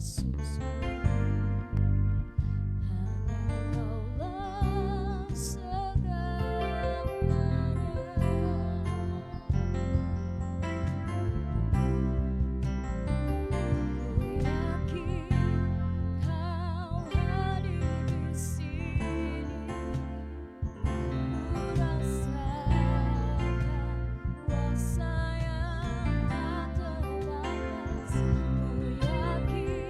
Yesus, hanya Kaulah segalanya. Ku yakin Kau hadir di sini, ku rasakan kuasa yang tak terbatas. Ku yakin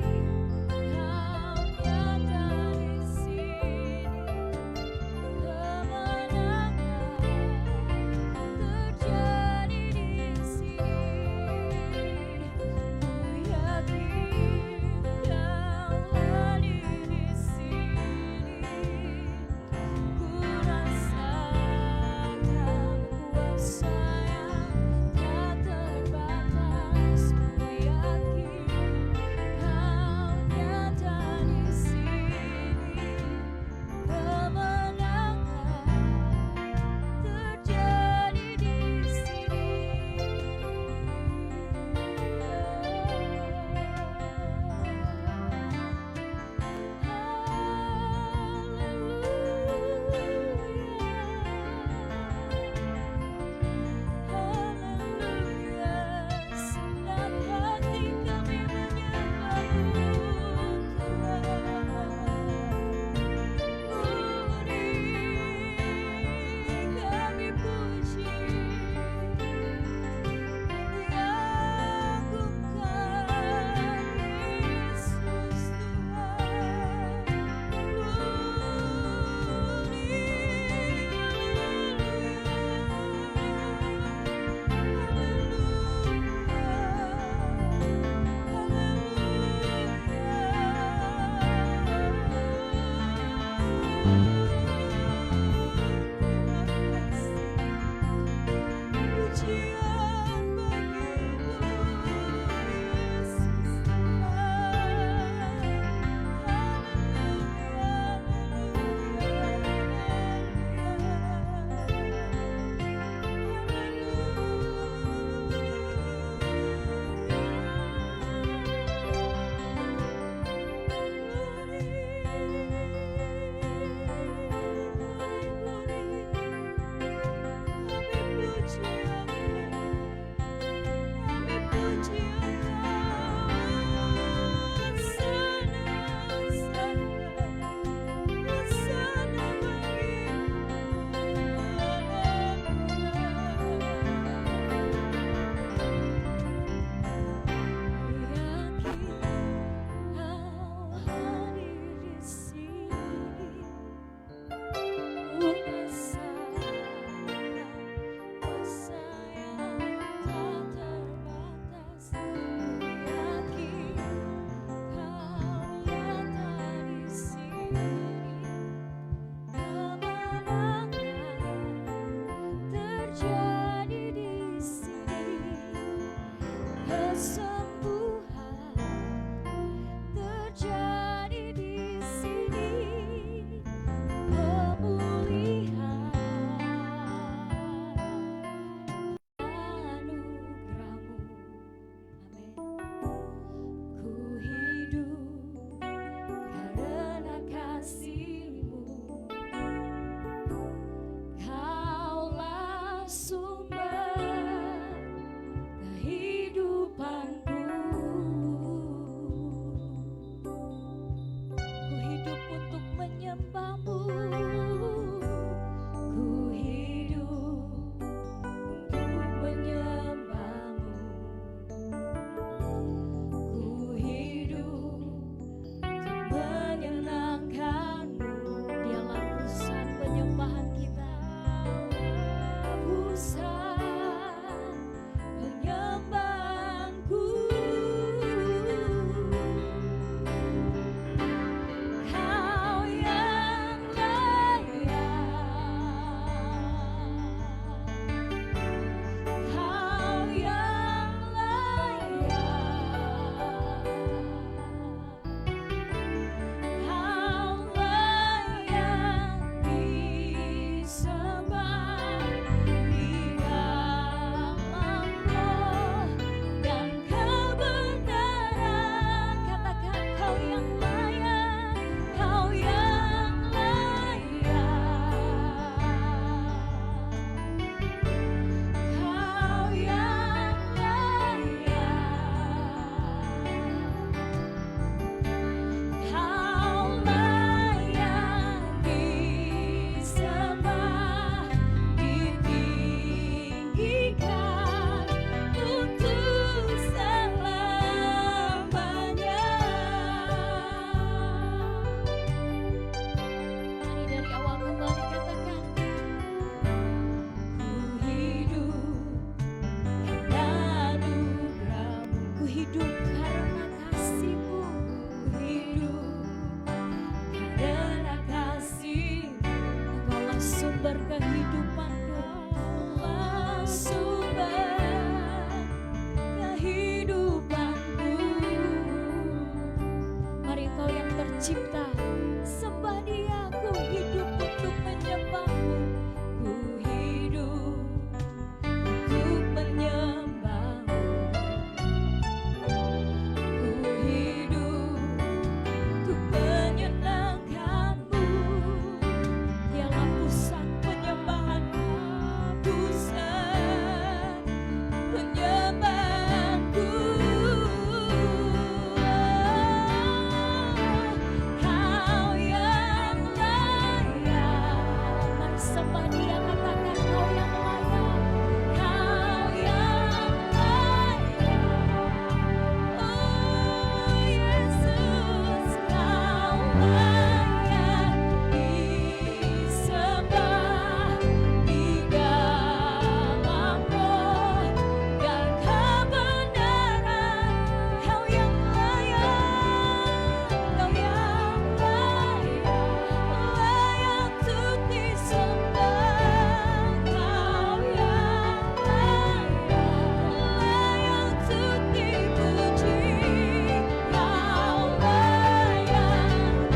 karena kasih-Mu ku hidup, karena kasih-Mu Engkaulah sumber kehidupanku, Engkaulah sumber kehidupanku. Mari Engkau yang tercipta, sembah Dia. Ku hidup untuk menyembah-Mu, ku hidup untuk menyembah-Mu, ku hidup untuk menyenangkan-Mu. Dialah pusat penyembahanku, pusat penyembahanku. Kau yang layak, mari sembah Dia, katakan Kau yang layak, Kau yang layak. Oh Yesus, Kau layak disembah di dalam roh dan kebenaran. Kau yang layak, Kau yang layak untuk disembah. Kau yang layak untuk dipuji. Kau layak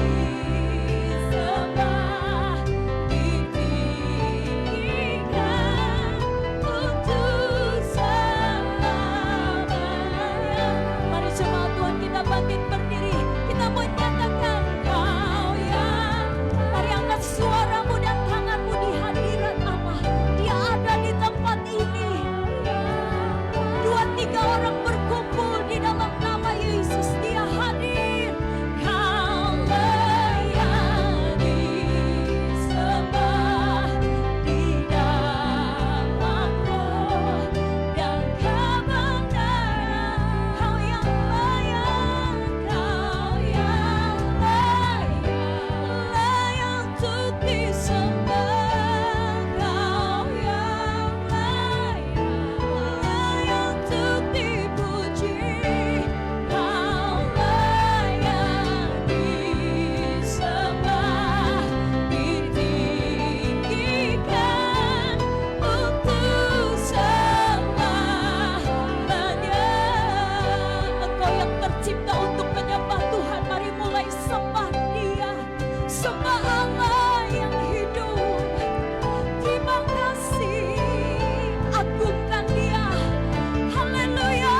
disembah, ditinggikan untuk selamanya. Mari jemaat Tuhan kita bangkit berdiri, kita menyatakan Kau yang. Mari angkat suaramu dan tanganmu di hadirat Allah. Dia ada di tempat ini. 2-3 orang berkumpul di dalam nama Yesus, Dia hadir. Kau layak disembah di dalam roh dan kebenaran. Kau yang layak, Kau yang layak untuk disembah. Kau yang layak untuk dipuji. Kau layak disembah, ditinggikan untuk selamanya. Engkau yang tercipta untuk menyembah Tuhan, mari mulai sembah Dia, sembah Allah yang hidup. Terima kasih, agungkan Dia. Haleluya.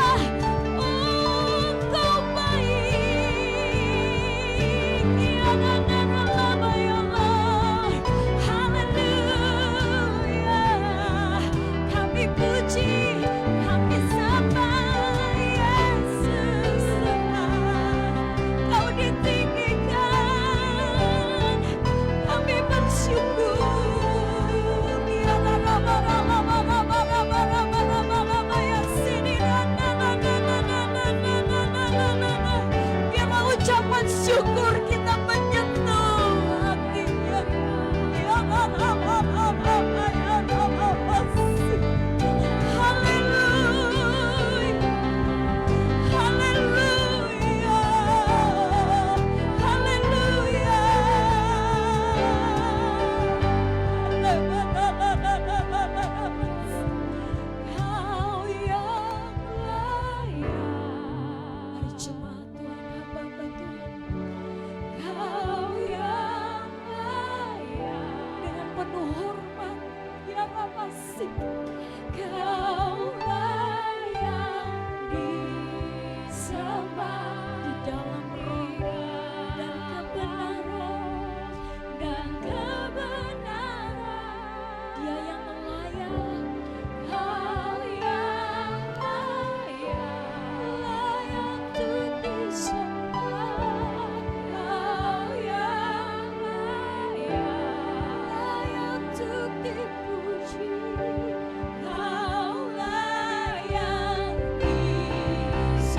Oh, Engkau baik. Ya Allah, ya Allah. Haleluya. Kami puji, kami sembah Yesus Tuhan. Kau ditinggikan, kami bersyukur. Ya ya sini biarlah ucapan syukur kita menyentuh hatinya. Ya haleluya, haleluya, haleluya. Kau yang layak. Mari jemaat Tuhan, hamba-hamba Tuhan. Kau yang layak dengan penuh hormat. Ya masih. Kau layak disembah di dalam roh dan kebenaran, dan kebenaran. Dia yang layak. Kau yang layak untuk disembah. Kau yang layak untuk dipuji. Kau layak disembah,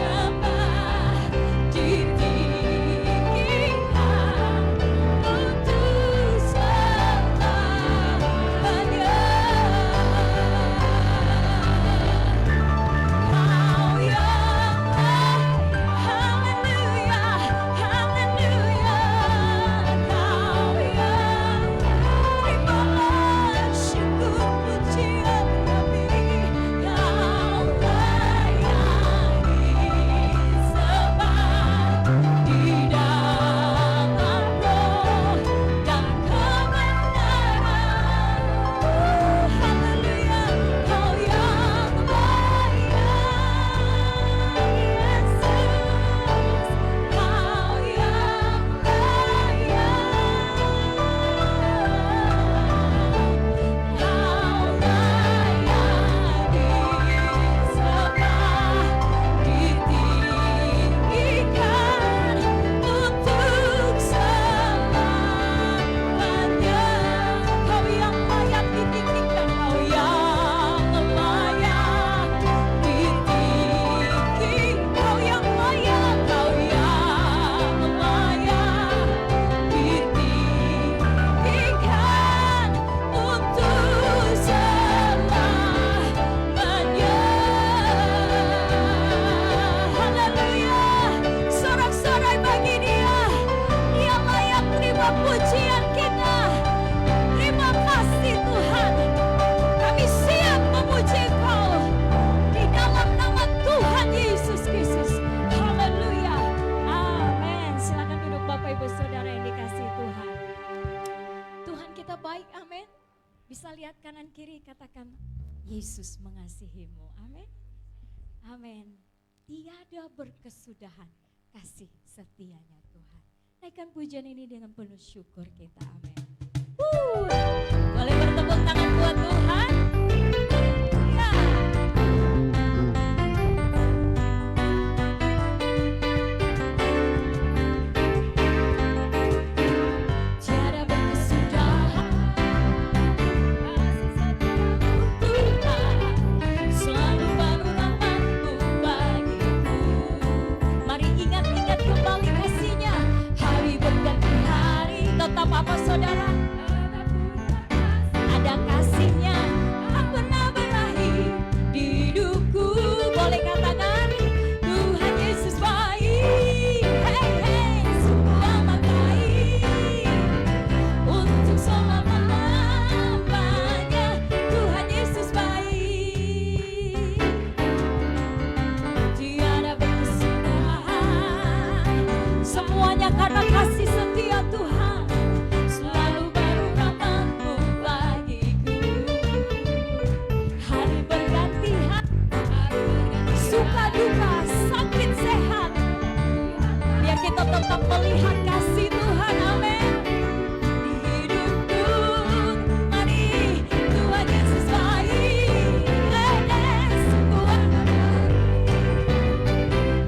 segala pujian kita. Terima kasih Tuhan. Kami siap memuji Kau di dalam nama Tuhan Yesus Kristus. Haleluya. Amin. Silakan duduk Bapak Ibu Saudara yang dikasihi Tuhan. Tuhan kita baik, amin. Bisa lihat kanan kiri, katakan Yesus mengasihimu. Amin. Amin. Tiada berkesudahan kasih setianya Tuhan. Naikkan pujian ini dengan penuh syukur kita. Amin. Boleh bertepuk tangan buat Tuhan. Ya. Tiada berkesudahan kasih setiamu Tuhan, selalu baru rahmat-Mu bagiku. Mari ingat-ingat kembali kasih-Nya, hari berganti hari. Tetap apa saudara? Ada kasih-Nya tak pernah berakhir di hidupku. Boleh katakan Tuhan Yesus baik. Hey hey, sungguh amat baik. Untuk selama-lamanya Tuhan Yesus baik. Tiada berkesudahan, semuanya karena kasih setia Tuhan. Selalu baru rahmat-Mu bagiku. Hari berganti hari, suka duka, sakit sehat, biar kita tetap melihat kasih Tuhan. Amin. Di hidupku, mari Tuhan Yesus baik. Sungguh amat baik.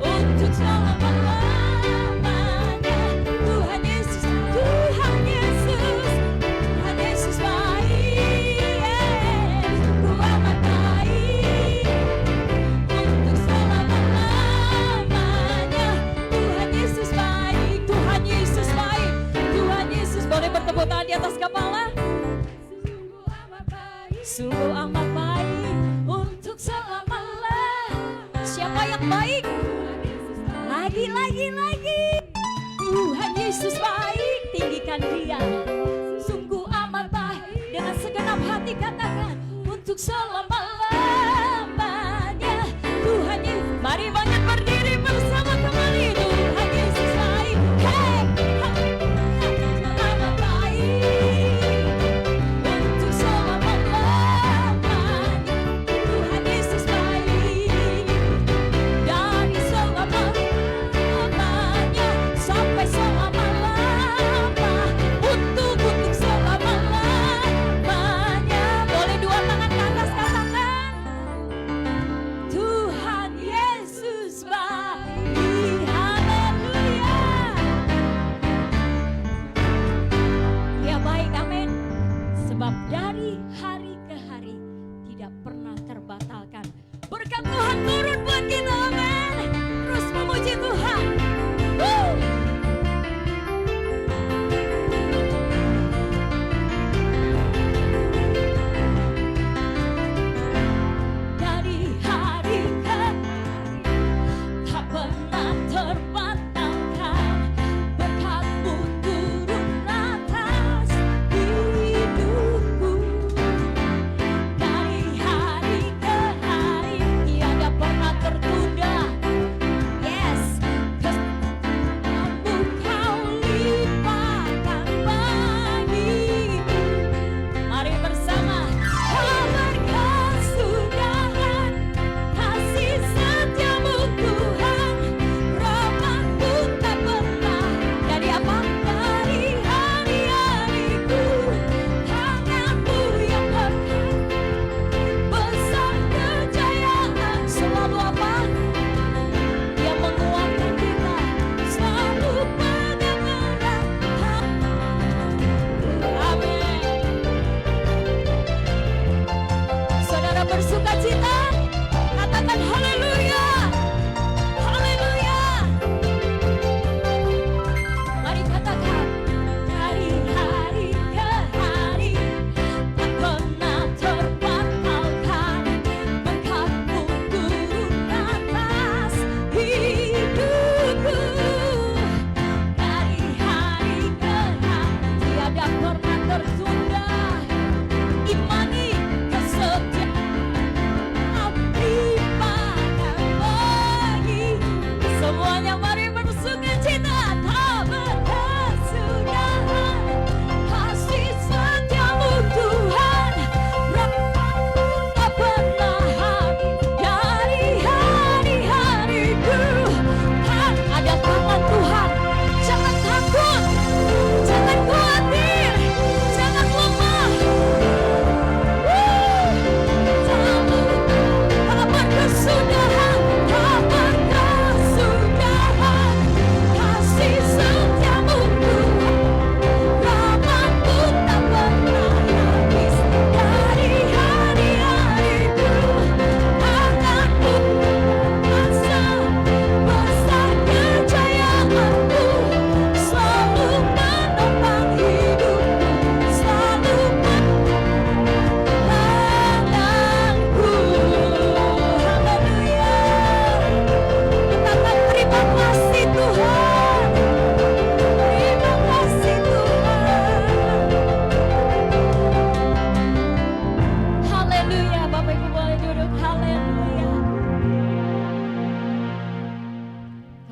Untuk selama-lamanya Tuhan Yesus, Tuhan Yesus, Tuhan Yesus baik. Sungguh amat baik. Untuk selama-lamanya Tuhan Yesus baik. Tuhan Yesus baik. Tuhan Yesus, boleh bertepuk tangan di atas kepala. Sungguh amat baik. Sungguh amat baik. Untuk selama-lamanya. Siapa yang baik? Lagi. Tuhan Yesus baik, tinggikan Dia. Sungguh amat baik. Dengan segenap hati katakan untuk selama-lamanya Tuhan Yesus. Mari banyak berdiri bersama kembali. Tuhan Yesus baik. Hey, sungguh amat baik. Untuk selama-lamanya Tuhan Yesus baik. Dari selama-lamanya sampai selama-lamanya, untuk selama-lamanya. Boleh dua tangan ke atas katakan Tuhan Yesus baik. Haleluya. Dia baik, amin. Sebab dari hari ke hari tidak pernah terbatalkan. Berkat Tuhan turun buat kita, amin. Terus memuji Tuhan. Dari hari ke hari tak pernah terbatalkan. Berkat-Mu turun atas hidupku. Dari hari ke hari tiada pernah tertunda. Yes, kasih-Mu Kau limpahkan bagiku. Mari bersama. Kau berkesudahan kasih setiamu Tuhan, rahmat-Mu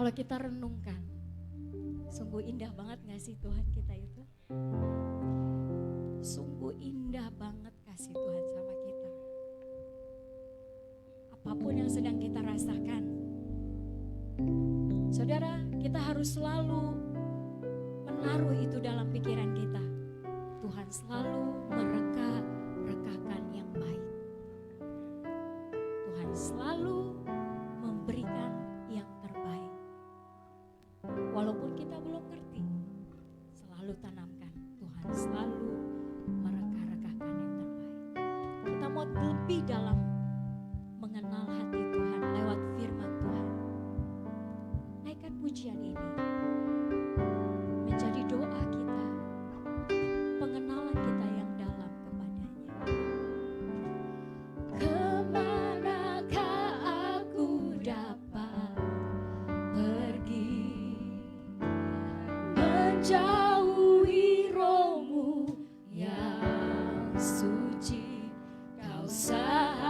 Kalau kita renungkan, sungguh indah banget gak sih Tuhan kita itu? Sungguh indah banget kasih Tuhan sama kita. Apapun yang sedang kita rasakan, saudara, kita harus selalu menaruh itu dalam pikiran kita. Tuhan selalu mereka-rekakan yang baik. Tuhan selalu memberikan yang terbaik. Walaupun kita belum ngerti, selalu tanamkan. Tuhan selalu mereka-rekakan yang terbaik. Kita mau lebih dalam mengenal hati Tuhan lewat firman Tuhan. Naikkan pujian ini menjadi doa kita, pengenalan kita yang dalam kepadanya. Kemanakah aku dapat pergi, menjauhi rohmu yang suci, kau sahabat.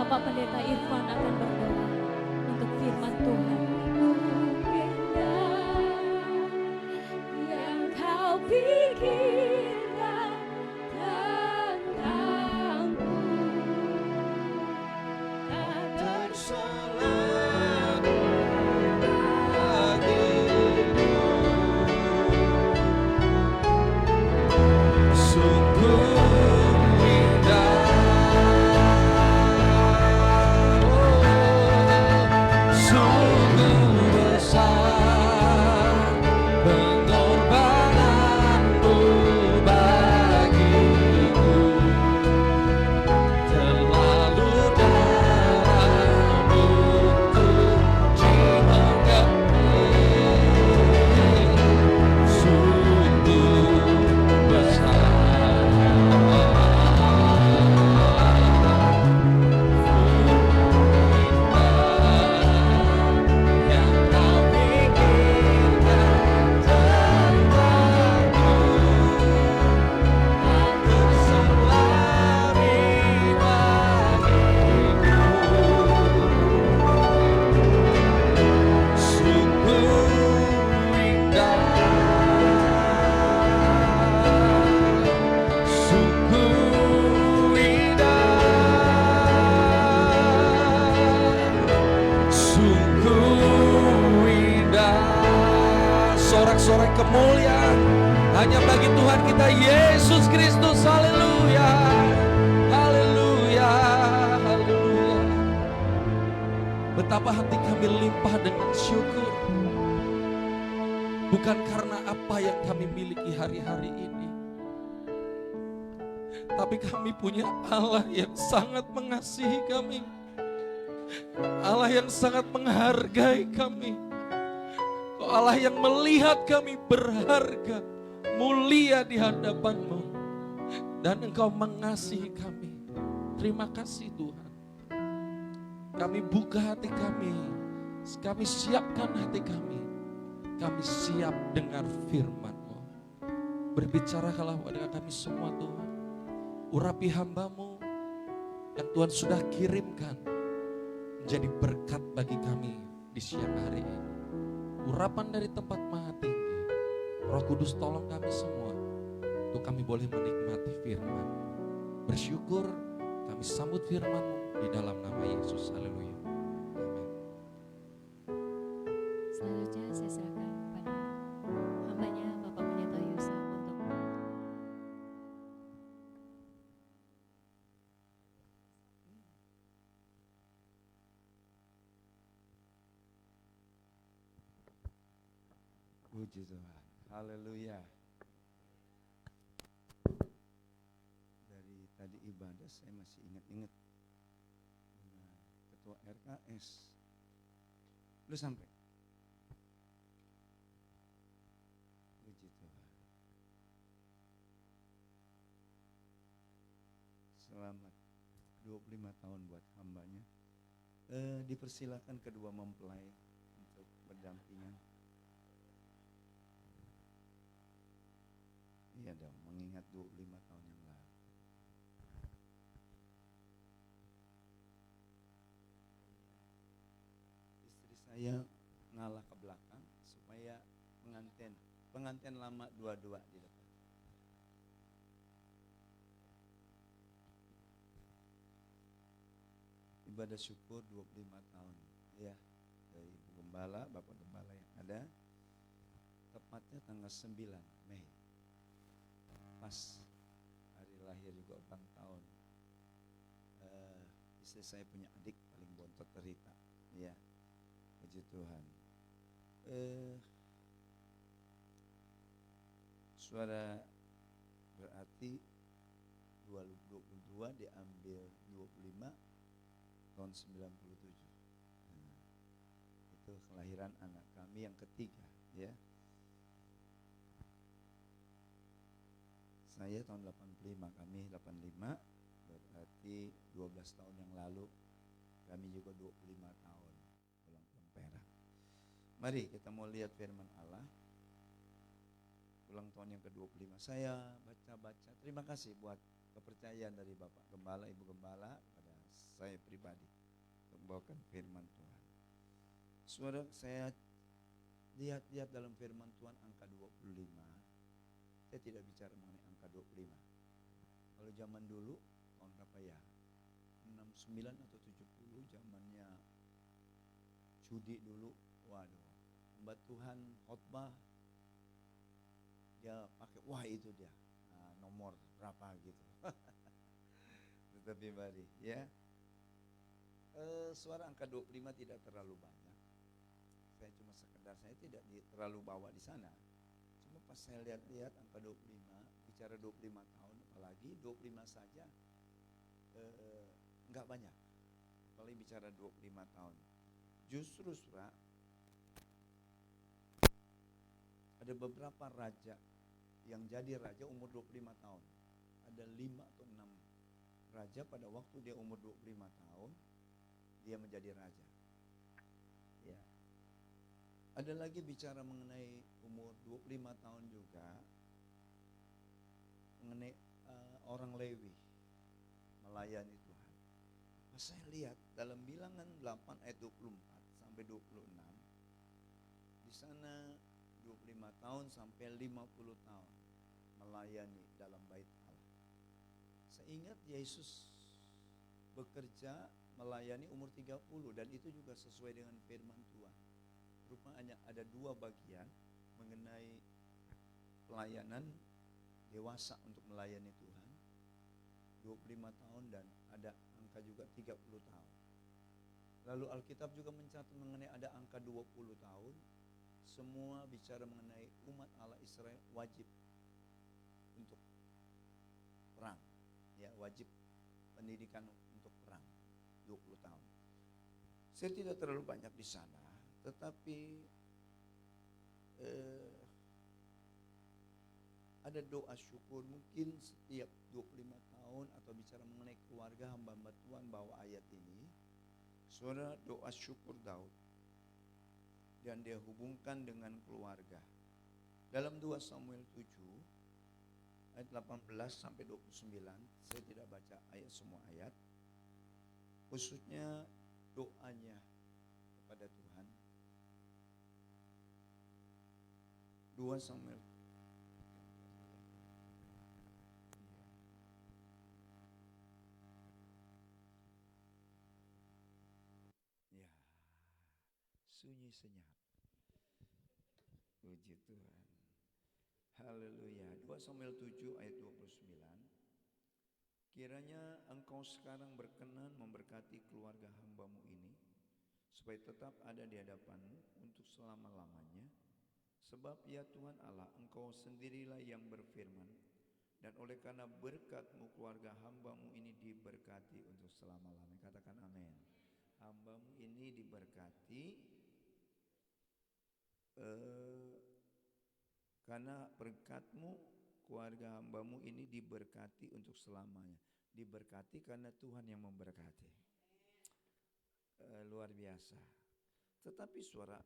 Bapak Pendeta Irfan akan berdoa untuk firman Tuhan. Yang kau pikirkan tentangku tak tersalah bagimu. Sungguh sorak-sorai kemuliaan hanya bagi Tuhan kita Yesus Kristus. Haleluya, haleluya, haleluya. Betapa hati kami limpah dengan syukur, bukan karena apa yang kami miliki hari-hari ini, tapi kami punya Allah yang sangat mengasihi kami, Allah yang sangat menghargai kami, Allah yang melihat kami berharga, mulia di hadapan-Mu, dan Engkau mengasihi kami. Terima kasih Tuhan. Kami buka hati kami siapkan hati kami siap dengar firman-Mu. Berbicaralah kepada kami semua Tuhan. Urapi hamba-Mu yang Tuhan sudah kirimkan menjadi berkat bagi kami di siang hari ini. Urapan dari tempat maha tinggi, Roh Kudus tolong kami semua untuk kami boleh menikmati firman. Bersyukur kami sambut firman-Mu di dalam nama Yesus. Haleluya. Amin. Selanjutnya saya serahkan kepada hambanya Bapak Pendeta Yusuf untuk puji Tuhan. Haleluya. Dari tadi ibadah saya masih ingat-ingat dengan ketua RKS. Lu sampai. Puji Tuhan. Selamat 25 tahun buat hambanya. Dipersilakan kedua mempelai untuk berdampingan. Iya dong, mengingat 25 tahun yang lalu. Istri saya ngalah ke belakang supaya pengantin lama dua-dua di depan. Ibadah syukur 25 tahun ya, dari Ibu Gembala, Bapak Gembala yang ada. Tepatnya tanggal 9 Mei. Pas hari lahir juga ulang tahun. Istri saya punya adik paling bontot Rita, ya, puji Tuhan. Suara berarti 2022 diambil 25 tahun 97. Itu kelahiran anak kami yang ketiga, ya. Saya tahun 85, kami 85, berarti 12 tahun yang lalu kami juga 25 tahun ulang tahun perak. Mari kita mau lihat firman Allah. Ulang tahun yang ke-25 saya baca-baca. Terima kasih buat kepercayaan dari Bapak Gembala, Ibu Gembala pada saya pribadi untuk membawakan firman Tuhan. Saudara, saya lihat dalam firman Tuhan angka 25. Saya tidak bicara mengenai angka 25. Kalau zaman dulu, tahun berapa ya? 69 atau 70, zamannya judi dulu. Waduh, hamba Tuhan khotbah, dia pakai, wah itu dia, nomor berapa gitu. Tetapi mari ya, suara angka 25 tidak terlalu banyak. Saya cuma sekedar, saya tidak terlalu bawa di sana. Cuma pas saya lihat angka 25, bicara 25 tahun, apalagi 25 saja enggak banyak. Apalagi bicara 25 tahun. Justru saudara, ada beberapa raja yang jadi raja umur 25 tahun. Ada 5 atau 6 raja pada waktu dia umur 25 tahun, dia menjadi raja. Ya. Ada lagi bicara mengenai umur 25 tahun juga, mengenai orang Lewi melayani Tuhan. Pas saya lihat dalam Bilangan 8 ayat 24 sampai 26, di sana 25 tahun sampai 50 tahun melayani dalam bait Allah. Saya ingat Yesus bekerja melayani umur 30, dan itu juga sesuai dengan firman Tuhan. Rupanya ada 2 bagian mengenai pelayanan dewasa untuk melayani Tuhan, 25 tahun, dan ada angka juga 30 tahun. Lalu Alkitab juga mencatat mengenai ada angka 20 tahun. Semua bicara mengenai umat Allah Israel wajib untuk perang. Ya, wajib pendidikan untuk perang 20 tahun. Saya tidak terlalu banyak di sana, tetapi ada doa syukur mungkin setiap 25 tahun, atau bicara mengenai keluarga hamba-hamba Tuhan bawa ayat ini. Saudara, doa syukur Daud, dan dia hubungkan dengan keluarga. Dalam 2 Samuel 7 ayat 18 sampai 29, saya tidak baca ayat semua ayat. Khususnya doanya kepada Tuhan. 2 Samuel. Ya, sunyi senyap. Puji Tuhan. Haleluya. 2 Samuel 7 ayat 29. Kiranya engkau sekarang berkenan memberkati keluarga hambamu ini, supaya tetap ada di hadapanmu untuk selama-lamanya. Sebab ya Tuhan Allah, engkau sendirilah yang berfirman, dan oleh karena berkat-Mu keluarga hambamu ini diberkati untuk selama-lamanya. Katakan amin. Hambamu ini diberkati karena berkat-Mu keluarga hambamu ini diberkati untuk selamanya. Diberkati karena Tuhan yang memberkati. Luar biasa. Tetapi suara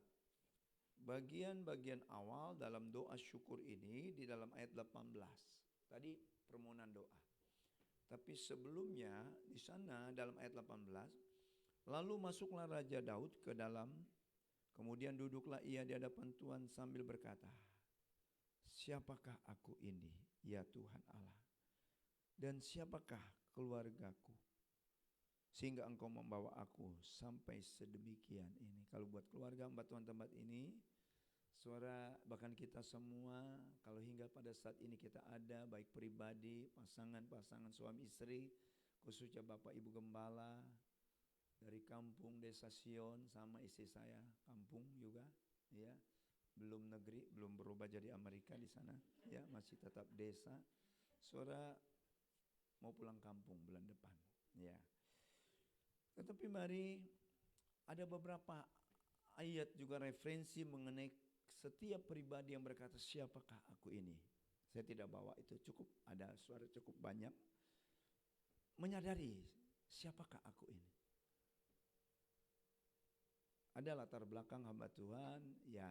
bagian-bagian awal dalam doa syukur ini di dalam ayat 18. Tadi permohonan doa. Tapi sebelumnya di sana dalam ayat 18, lalu masuklah Raja Daud ke dalam, kemudian duduklah ia di hadapan Tuhan sambil berkata, siapakah aku ini, ya Tuhan Allah? Dan siapakah keluargaku, sehingga engkau membawa aku sampai sedemikian ini. Kalau buat keluarga hamba Tuhan tempat ini, suara bahkan kita semua, kalau hingga pada saat ini kita ada, baik pribadi, pasangan-pasangan suami istri, khususnya Bapak Ibu Gembala dari kampung Desa Sion, sama istri saya kampung juga, ya, belum negeri, belum berubah jadi Amerika di sana, ya, masih tetap desa. Suara mau pulang kampung bulan depan, ya. Tetapi mari, ada beberapa ayat juga referensi mengenai setiap pribadi yang berkata siapakah aku ini. Saya tidak bawa itu, cukup ada suara cukup banyak menyadari siapakah aku ini. Ada latar belakang hamba Tuhan, ya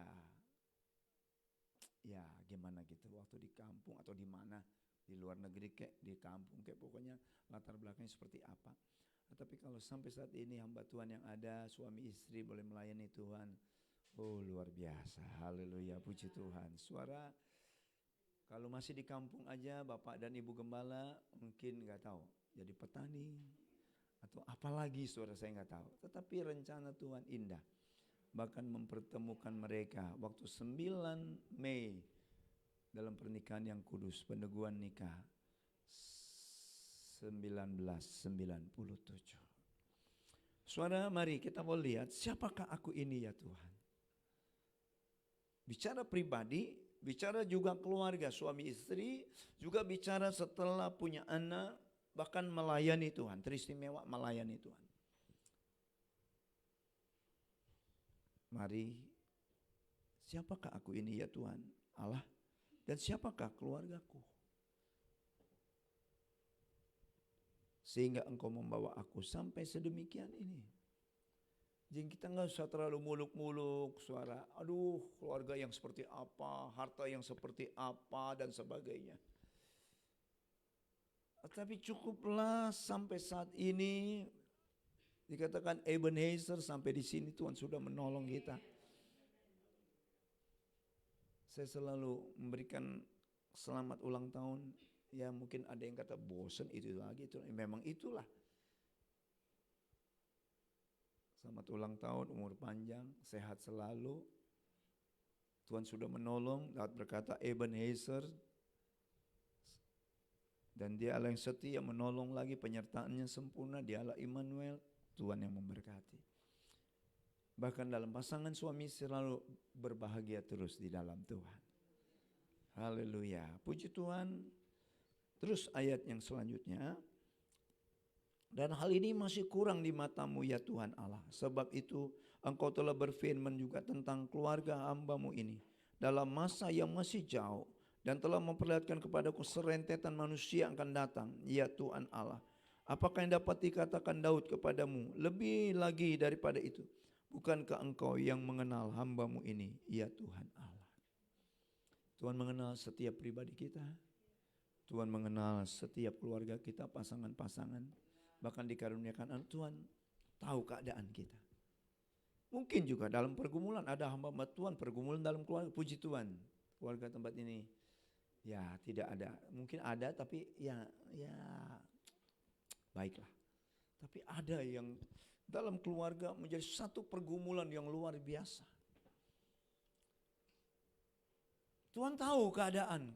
gimana gitu, waktu di kampung atau di mana, di luar negeri kayak di kampung kayak, pokoknya latar belakangnya seperti apa. Tetapi kalau sampai saat ini hamba Tuhan yang ada, suami istri boleh melayani Tuhan, oh luar biasa, haleluya, puji Tuhan. Suara kalau masih di kampung aja Bapak dan Ibu Gembala mungkin nggak tahu, jadi petani atau apalagi suara saya nggak tahu. Tetapi rencana Tuhan indah, bahkan mempertemukan mereka waktu 9 Mei dalam pernikahan yang kudus, peneguhan nikah 1997. Saudara, mari kita mau lihat siapakah aku ini ya Tuhan. Bicara pribadi, bicara juga keluarga, suami istri, juga bicara setelah punya anak, bahkan melayani Tuhan, teristimewa melayani Tuhan. Mari, siapakah aku ini ya Tuhan Allah, dan siapakah keluargaku? Sehingga Engkau membawa aku sampai sedemikian ini. Jadi kita nggak usah terlalu muluk-muluk suara, aduh keluarga yang seperti apa, harta yang seperti apa dan sebagainya. Tapi cukuplah sampai saat ini dikatakan Ebenezer, sampai di sini Tuhan sudah menolong kita. Saya selalu memberikan selamat ulang tahun. Ya mungkin ada yang kata bosan itu lagi, itu memang itulah. Selamat ulang tahun, umur panjang, sehat selalu. Tuhan sudah menolong, Daud berkata Ebenezer. Dan dia Allah yang setia, menolong lagi, penyertaannya sempurna, dia Allah Immanuel, Tuhan yang memberkati. Bahkan dalam pasangan suami selalu berbahagia terus di dalam Tuhan. Haleluya, puji Tuhan. Terus ayat yang selanjutnya. Dan hal ini masih kurang di matamu ya Tuhan Allah. Sebab itu Engkau telah berfirman juga tentang keluarga hamba-Mu ini dalam masa yang masih jauh, dan telah memperlihatkan kepadaku serentetan manusia yang akan datang, ya Tuhan Allah. Apakah yang dapat dikatakan Daud kepadamu lebih lagi daripada itu? Bukankah Engkau yang mengenal hamba-Mu ini, ya Tuhan Allah. Tuhan mengenal setiap pribadi kita. Tuhan mengenal setiap keluarga kita, pasangan-pasangan. Bahkan dikaruniakan anak, Tuhan tahu keadaan kita. Mungkin juga dalam pergumulan, ada hamba-hamba Tuhan pergumulan dalam keluarga, puji Tuhan. Keluarga tempat ini ya tidak ada, mungkin ada tapi ya baiklah. Tapi ada yang dalam keluarga menjadi satu pergumulan yang luar biasa. Tuhan tahu keadaan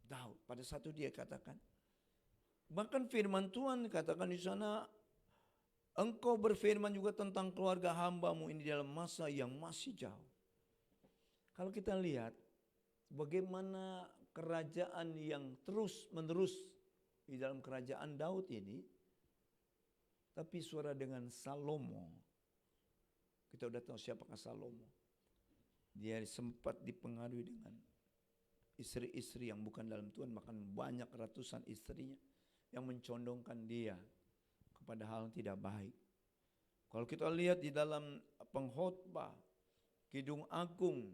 Daud. Pada satu dia katakan, bahkan firman Tuhan katakan di sana, Engkau berfirman juga tentang keluarga hamba-Mu ini dalam masa yang masih jauh. Kalau kita lihat bagaimana kerajaan yang terus menerus di dalam kerajaan Daud ini, tapi suara dengan Salomo. Kita udah tahu siapakah Salomo. Dia sempat dipengaruhi dengan istri-istri yang bukan dalam Tuhan, bahkan banyak ratusan istrinya yang mencondongkan dia kepada hal yang tidak baik. Kalau kita lihat di dalam pengkhotbah, Kidung Agung,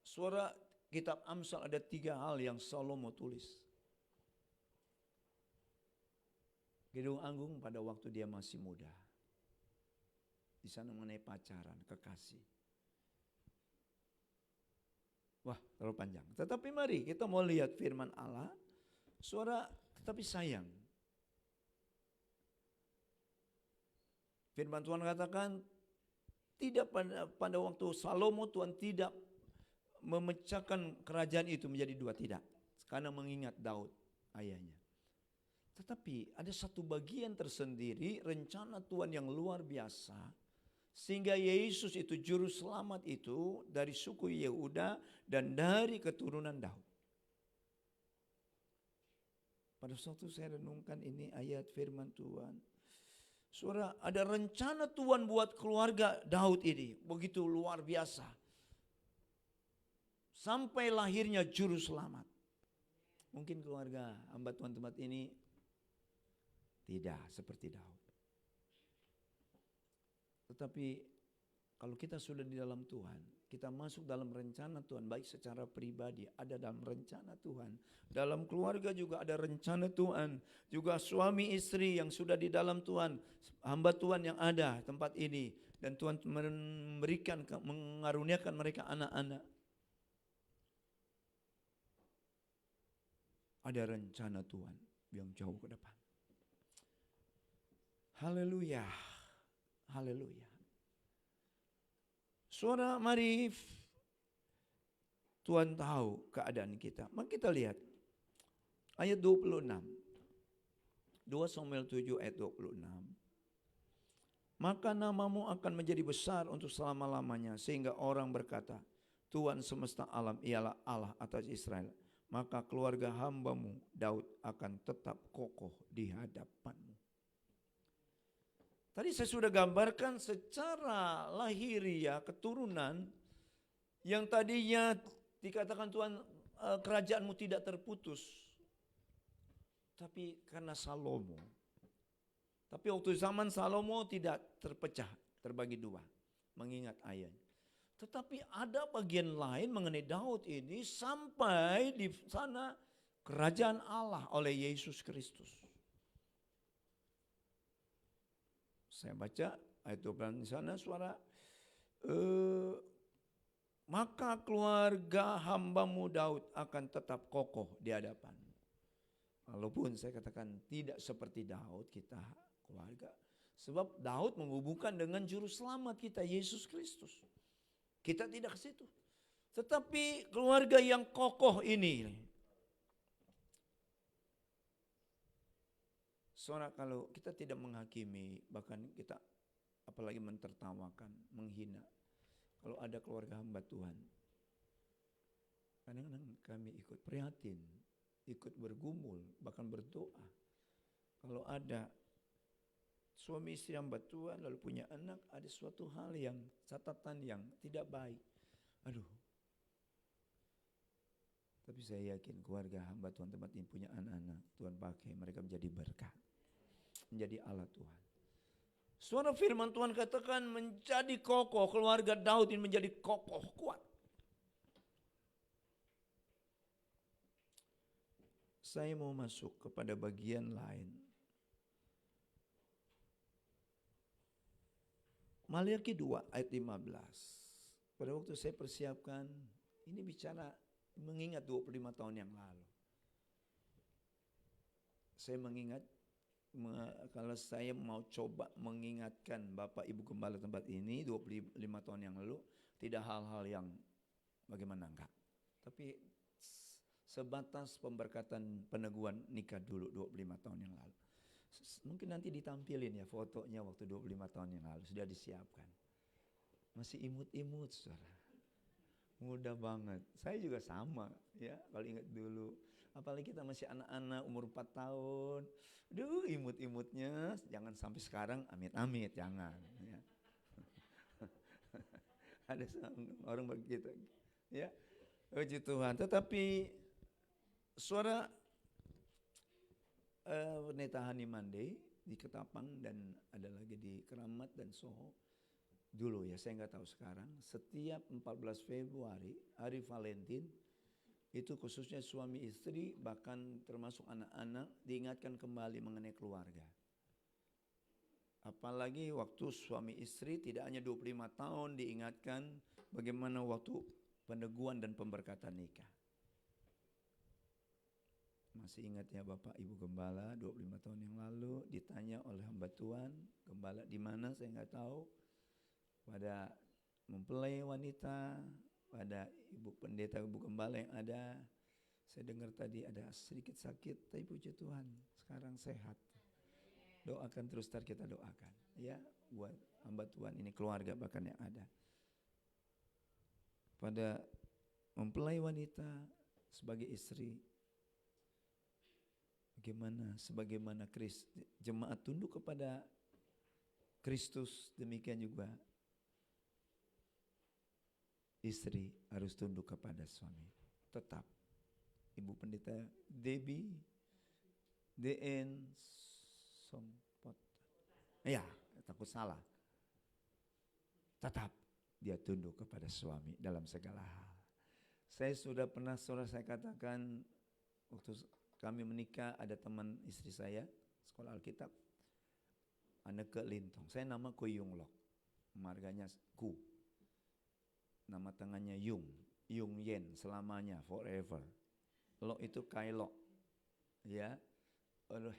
suara kitab Amsal, ada 3 hal yang Salomo tulis. Kidung Agung pada waktu dia masih muda. Di sana mengenai pacaran, kekasih. Wah, terlalu panjang. Tetapi mari kita mau lihat firman Allah. Suara tetapi sayang. Firman Tuhan katakan, tidak pada waktu Salomo Tuhan tidak memecahkan kerajaan itu menjadi 2, tidak. Karena mengingat Daud ayahnya. Tetapi ada satu bagian tersendiri rencana Tuhan yang luar biasa. Sehingga Yesus itu juru selamat itu dari suku Yehuda dan dari keturunan Daud. Pada suatu saya renungkan ini ayat firman Tuhan. Saudara, ada rencana Tuhan buat keluarga Daud ini. Begitu luar biasa. Sampai lahirnya juru selamat. Mungkin keluarga hamba Tuhan tempat ini tidak seperti Daud. Tetapi kalau kita sudah di dalam Tuhan, kita masuk dalam rencana Tuhan, baik secara pribadi ada dalam rencana Tuhan, dalam keluarga juga ada rencana Tuhan, juga suami istri yang sudah di dalam Tuhan, hamba Tuhan yang ada tempat ini, dan Tuhan memberikan, mengaruniakan mereka anak-anak. Ada rencana Tuhan yang jauh ke depan. Haleluya, haleluya. Saudara, mari Tuhan tahu keadaan kita. Mari kita lihat ayat 26. 2 Samuel 7 ayat 26. Maka namamu akan menjadi besar untuk selama-lamanya, sehingga orang berkata, Tuhan semesta alam ialah Allah atas Israel. Maka keluarga hambamu Daud akan tetap kokoh di hadapanmu. Tadi saya sudah gambarkan secara lahiriah keturunan yang tadinya dikatakan Tuhan kerajaanmu tidak terputus. Tapi karena Salomo. Tapi waktu zaman Salomo tidak terpecah, terbagi dua. Mengingat ayat. Tetapi ada bagian lain mengenai Daud ini sampai di sana kerajaan Allah oleh Yesus Kristus. Saya baca ayat 12 di sana, suara maka keluarga hambamu Daud akan tetap kokoh di hadapan. Walaupun saya katakan tidak seperti Daud kita keluarga. Sebab Daud menghubungkan dengan juru selamat kita Yesus Kristus. Kita tidak ke situ. Tetapi keluarga yang kokoh ini, soalnya kalau kita tidak menghakimi, bahkan kita apalagi mentertawakan, menghina. Kalau ada keluarga hamba Tuhan, kadang-kadang kami ikut prihatin, ikut bergumul, bahkan berdoa. Kalau ada suami istri hamba Tuhan lalu punya anak, ada suatu hal yang catatan yang tidak baik. Aduh. Tapi saya yakin keluarga hamba Tuhan tempat ini punya anak-anak, Tuhan pakai mereka menjadi berkat. Menjadi alat Tuhan. Suara firman Tuhan katakan menjadi kokoh, keluarga Daud ini menjadi kokoh, kuat. Saya mau masuk kepada bagian lain. Maliaki 2 ayat 15. Pada waktu saya persiapkan, ini bicara mengingat 25 tahun yang lalu. Saya mengingat, kalau saya mau coba mengingatkan Bapak Ibu Gembala tempat ini 25 tahun yang lalu, tidak hal-hal yang bagaimana enggak. Tapi sebatas pemberkatan peneguhan nikah dulu 25 tahun yang lalu. Mungkin nanti ditampilin ya fotonya waktu 25 tahun yang lalu, sudah disiapkan. Masih imut-imut saudara. Mudah banget. Saya juga sama ya kalau ingat dulu. Apalagi kita masih anak-anak umur 4 tahun. Aduh imut-imutnya, jangan sampai sekarang amit-amit, jangan. Ya. Ada orang begitu. Ya, puji Tuhan. Tetapi suara Pendeta Hani Mande di Ketapang dan ada lagi di Keramat dan Soho. Dulu ya, saya nggak tahu sekarang. Setiap 14 Februari, hari Valentine, itu khususnya suami istri, bahkan termasuk anak-anak, diingatkan kembali mengenai keluarga. Apalagi waktu suami istri tidak hanya 25 tahun diingatkan bagaimana waktu peneguhan dan pemberkatan nikah. Masih ingat ya Bapak Ibu Gembala 25 tahun yang lalu ditanya oleh hamba Tuhan, Gembala di mana saya nggak tahu, pada mempelai wanita, pada Ibu Pendeta Ibu Gembala yang ada, saya dengar tadi ada sedikit sakit, tapi puji Tuhan sekarang sehat. Doakan terus, kita doakan ya buat hamba Tuhan ini, keluarga bahkan yang ada. Pada mempelai wanita sebagai istri, sebagaimana jemaat tunduk kepada Kristus, demikian juga istri harus tunduk kepada suami. Tetap Ibu Pendeta Debbie DN Sompot. Ya, takut salah. Tetap dia tunduk kepada suami dalam segala hal. Saya sudah pernah, saya katakan, waktu kami menikah ada teman istri saya, sekolah Alkitab, Anneke Lintong. Saya nama Ku Yung Lok, marganya Ku. Nama tangannya Yung Yen, selamanya, forever. Lok itu Kailok, ya,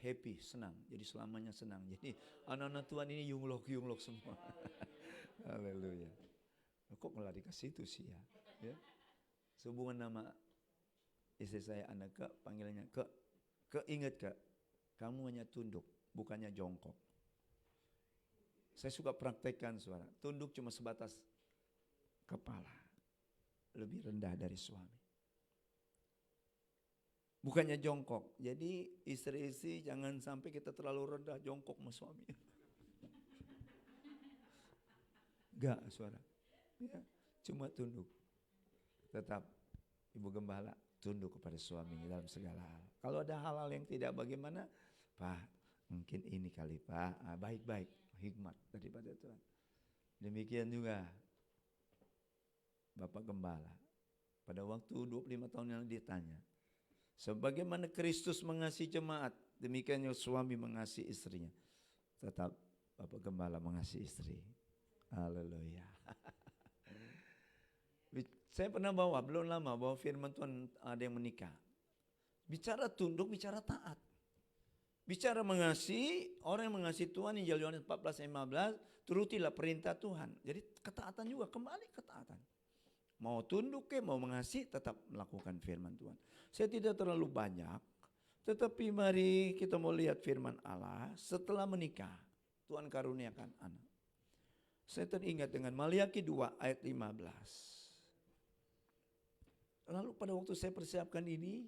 happy, senang, jadi selamanya senang. Jadi anak-anak Tuhan ini Yung Lok semua. Haleluya. Kok malah dikasih itu sih ya? Sehubungan nama istri saya Anneke, panggilannya ingat Kak, kamu hanya tunduk, bukannya jongkok. Saya suka praktekkan suara, tunduk cuma sebatas kepala, lebih rendah dari suami. Bukannya jongkok. Jadi istri-istri jangan sampai kita terlalu rendah jongkok sama suami. Enggak suara, ya, cuma tunduk. Tetap Ibu Gembala tunduk kepada suami dalam segala hal. Kalau ada hal-hal yang tidak bagaimana, Pak, mungkin ini kali Pak, baik-baik, hikmat daripada Tuhan. Demikian juga Bapak Gembala. Pada waktu 25 tahun yang ditanya, sebagaimana Kristus mengasihi jemaat, demikian suami mengasihi istrinya. Tetap Bapak Gembala mengasihi istri. Haleluya. Saya pernah belum lama bawa firman Tuhan, ada yang menikah. Bicara tunduk, bicara taat. Bicara mengasihi, orang yang mengasihi Tuhan, Injil Yohanes 14:15, turutilah perintah Tuhan. Jadi ketaatan juga, kembali ketaatan. Mau tunduk mau mengasihi, tetap melakukan firman Tuhan. Saya tidak terlalu banyak, tetapi mari kita mau lihat firman Allah setelah menikah. Tuhan karuniakan anak. Saya teringat dengan Maliaki 2 ayat 15. Lalu pada waktu saya persiapkan ini,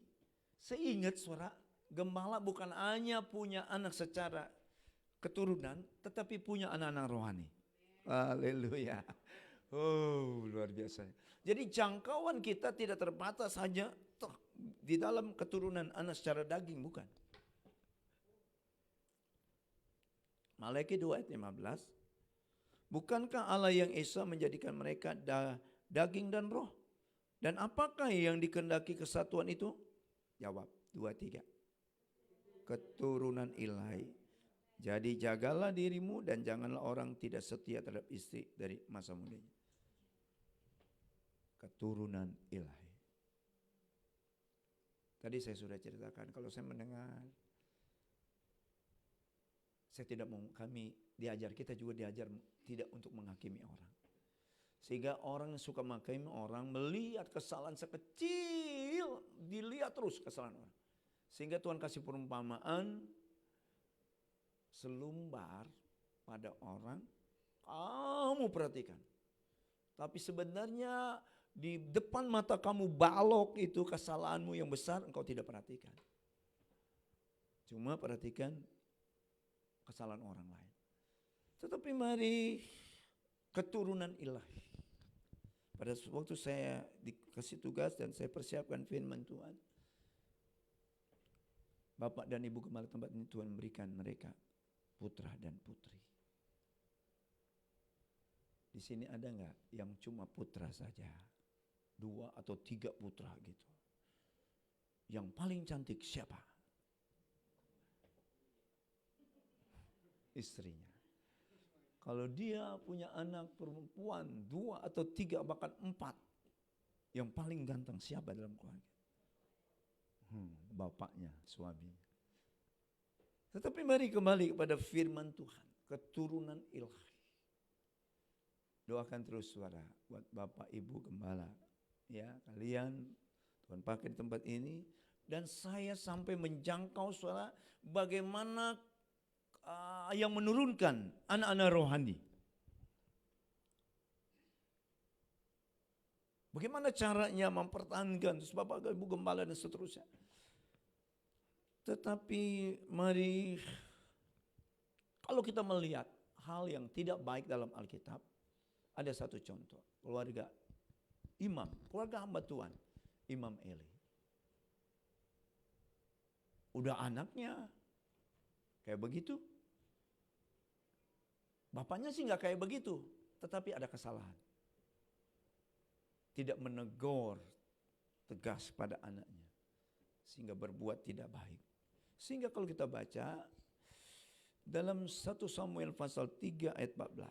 saya ingat suara gembala bukan hanya punya anak secara keturunan, tetapi punya anak-anak rohani. Haleluya. Oh, luar biasa. Jadi jangkauan kita tidak terbatas hanya di dalam keturunan anak secara daging, bukan. Maliaki 2 ayat 15. Bukankah Allah yang Esa menjadikan mereka daging dan roh? Dan apakah yang dikehendaki kesatuan itu? Jawab 2-3. Keturunan ilahi. Jadi jagalah dirimu dan janganlah orang tidak setia terhadap istri dari masa mudanya. Keturunan ilahi. Tadi saya sudah ceritakan, kalau saya mendengar, saya tidak mau, kita juga diajar tidak untuk menghakimi orang. Sehingga orang yang suka menghakimi orang melihat kesalahan sekecil, dilihat terus kesalahan orang. Sehingga Tuhan kasih perumpamaan selumbar pada orang, kamu perhatikan. Tapi sebenarnya di depan mata kamu balok itu kesalahanmu yang besar, engkau tidak perhatikan. Cuma perhatikan kesalahan orang lain. Tetapi mari keturunan ilahi. Pada waktu saya dikasih tugas dan saya persiapkan firman Tuhan, Bapak dan Ibu Gembala tempat ini Tuhan memberikan mereka putra dan putri. Di sini ada enggak yang cuma putra saja? 2 atau 3 putra gitu. Yang paling cantik siapa? Istrinya. Kalau dia punya anak perempuan 2 atau 3 bahkan 4, yang paling ganteng siapa dalam keluarga? Bapaknya, suaminya. Tetapi mari kembali kepada firman Tuhan, keturunan ilahi. Doakan terus suara buat Bapak Ibu Gembala. Ya, kalian Tuhan pakai di tempat ini dan saya sampai menjangkau suara bagaimana yang menurunkan anak-anak rohani. Bagaimana caranya mempertahankan terus Bapak Ibu Gembala dan seterusnya. Tetapi mari kalau kita melihat hal yang tidak baik dalam Alkitab, ada satu contoh, keluarga keluarga hamba Tuhan, Imam Eli. Udah anaknya kayak begitu. Bapaknya sih nggak kayak begitu, tetapi ada kesalahan. tidak menegur tegas pada anaknya, sehingga berbuat tidak baik. Sehingga kalau kita baca dalam 1 Samuel pasal 3 ayat 14.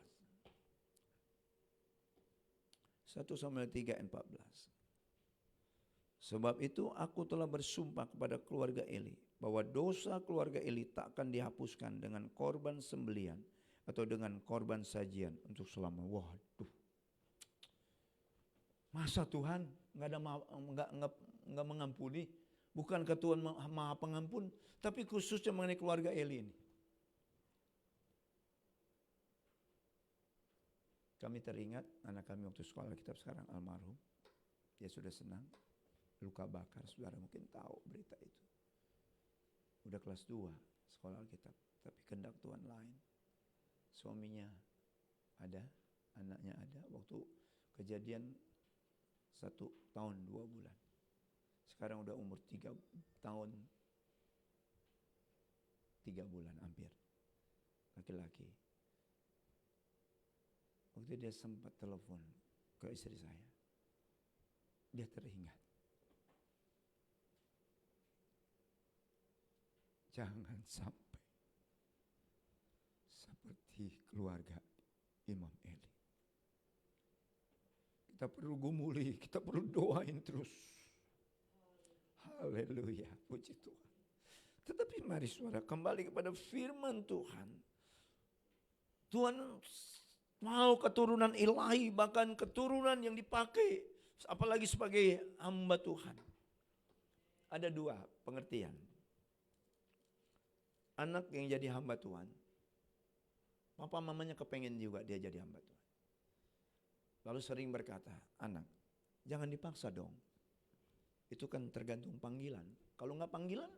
1 Samuel 3 ayat 14. Sebab itu aku telah bersumpah kepada keluarga Eli bahwa dosa keluarga Eli tak akan dihapuskan dengan korban sembelian atau dengan korban sajian untuk selama. Waduh. Masa Tuhan nggak mengampuni? Bukankah Tuhan Maha Pengampun? Tapi khususnya mengenai keluarga Eli ini. Kami teringat anak kami waktu sekolah kitab sekarang almarhum. Dia sudah senang. Luka bakar, saudara mungkin tahu berita itu. Udah kelas 2 sekolah Alkitab. Tapi kehendak Tuhan lain. Suaminya ada, anaknya ada. Waktu kejadian 1 tahun 2 bulan. Sekarang udah umur 3 tahun 3 bulan hampir. Laki-laki. Waktu dia sempat telepon ke istri saya. Dia teringat. Jangan sampai seperti keluarga Imam Eli. Kita perlu gumuli, kita perlu doain terus. Haleluya, puji Tuhan. Tetapi mari saudara kembali kepada firman Tuhan. Tuhan mau keturunan ilahi, bahkan keturunan yang dipakai, apalagi sebagai hamba Tuhan. Ada 2 pengertian. Anak yang jadi hamba Tuhan, papa mamanya kepengen juga dia jadi hamba Tuhan. Lalu sering berkata, anak, jangan dipaksa dong. Itu kan tergantung panggilan. Kalau nggak panggilan,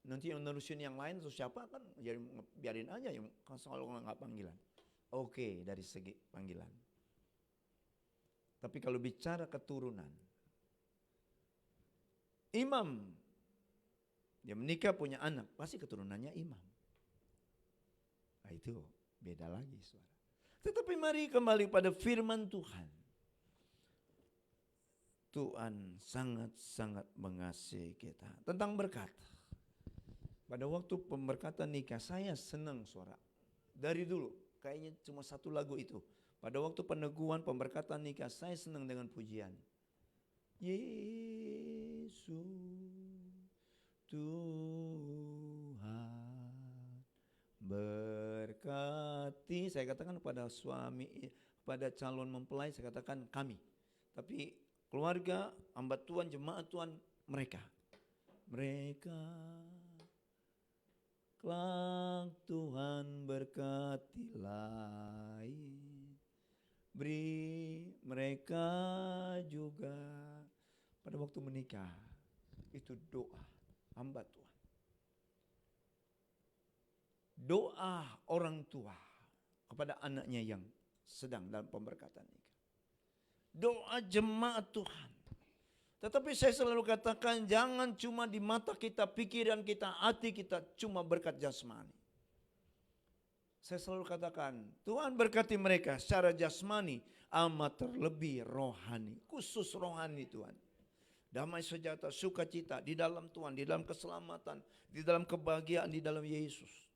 nanti yang nerusin yang lain atau siapa kan, jadi biarin aja yang kalau nggak panggilan. Oke, dari segi panggilan. Tapi kalau bicara keturunan, imam, dia menikah punya anak, pasti keturunannya imam. Nah itu beda lagi saudara. Tetapi mari kembali pada firman Tuhan. Tuhan sangat-sangat mengasihi kita. Tentang berkat. Pada waktu pemberkatan nikah saya senang saudara. Dari dulu kayaknya cuma 1 lagu itu. Pada waktu peneguhan pemberkatan nikah saya senang dengan pujian. Yesus Tuhan berkati, saya katakan kepada suami, pada calon mempelai saya katakan kami. Tapi keluarga, hamba Tuhan, jemaat Tuhan, mereka kelak Tuhan berkati lain, beri mereka juga. Pada waktu menikah itu doa hamba Tuhan. Doa orang tua kepada anaknya yang sedang dalam pemberkatan nikah. Doa jemaat Tuhan. Tetapi saya selalu katakan jangan cuma di mata kita, pikiran kita, hati kita cuma berkat jasmani. Saya selalu katakan Tuhan berkati mereka secara jasmani, amat terlebih rohani, khusus rohani Tuhan. Damai sejahtera, sukacita di dalam Tuhan, di dalam keselamatan, di dalam kebahagiaan, di dalam Yesus.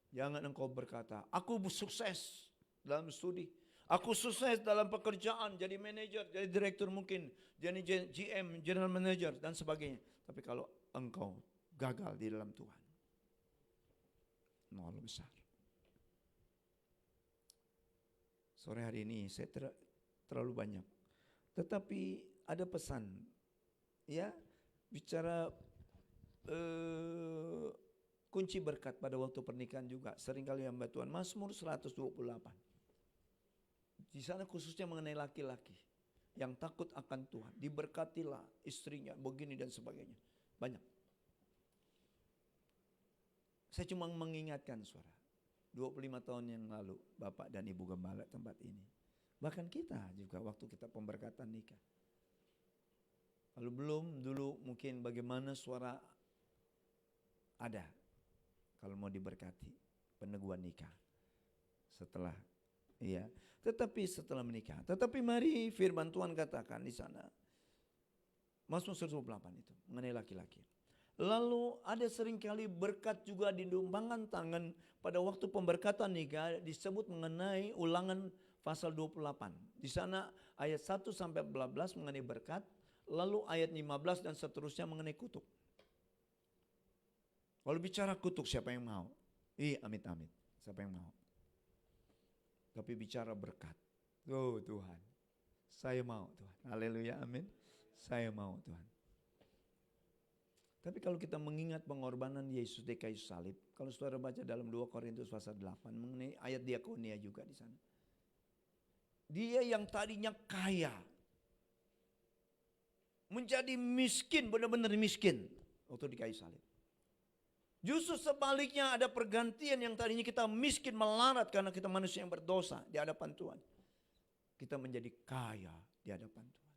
Jangan engkau berkata, aku sukses dalam studi, aku sukses dalam pekerjaan, jadi manajer, jadi direktur mungkin, jadi GM, general manager dan sebagainya. Tapi kalau engkau gagal di dalam Tuhan, nol besar. Sore hari ini saya terlalu banyak. Tetapi ada pesan, ya, bicara kunci berkat pada waktu pernikahan juga. Seringkali hamba Tuhan, Mazmur 128. Di sana khususnya mengenai laki-laki yang takut akan Tuhan. Diberkatilah istrinya, begini dan sebagainya. Banyak. Saya cuma mengingatkan saudara, 25 tahun yang lalu Bapak dan Ibu Gembala tempat ini. Bahkan kita juga waktu kita pemberkatan nikah. Kalau belum dulu mungkin bagaimana suara ada kalau mau diberkati peneguhan nikah. Setelah Iya. Tetapi setelah menikah. Tetapi mari firman Tuhan katakan di sana. Mazmur 128 itu mengenai laki-laki. Lalu ada seringkali berkat juga dinumpangkan tangan pada waktu pemberkatan nikah disebut mengenai Ulangan pasal 28. Di sana ayat 1 sampai 14 mengenai berkat, lalu ayat 15 dan seterusnya mengenai kutuk. Kalau bicara kutuk siapa yang mau? Amit-amit. Siapa yang mau? Tapi bicara berkat. Oh Tuhan, saya mau Tuhan. Haleluya, amin. Saya mau Tuhan. Tapi kalau kita mengingat pengorbanan Yesus di kayu salib, kalau saudara baca dalam 2 Korintus pasal 8 mengenai ayat diakonia juga di sana. Dia yang tadinya kaya menjadi miskin, benar-benar miskin waktu di kayu salib. Justru sebaliknya ada pergantian, yang tadinya kita miskin melarat karena kita manusia yang berdosa di hadapan Tuhan. Kita menjadi kaya di hadapan Tuhan.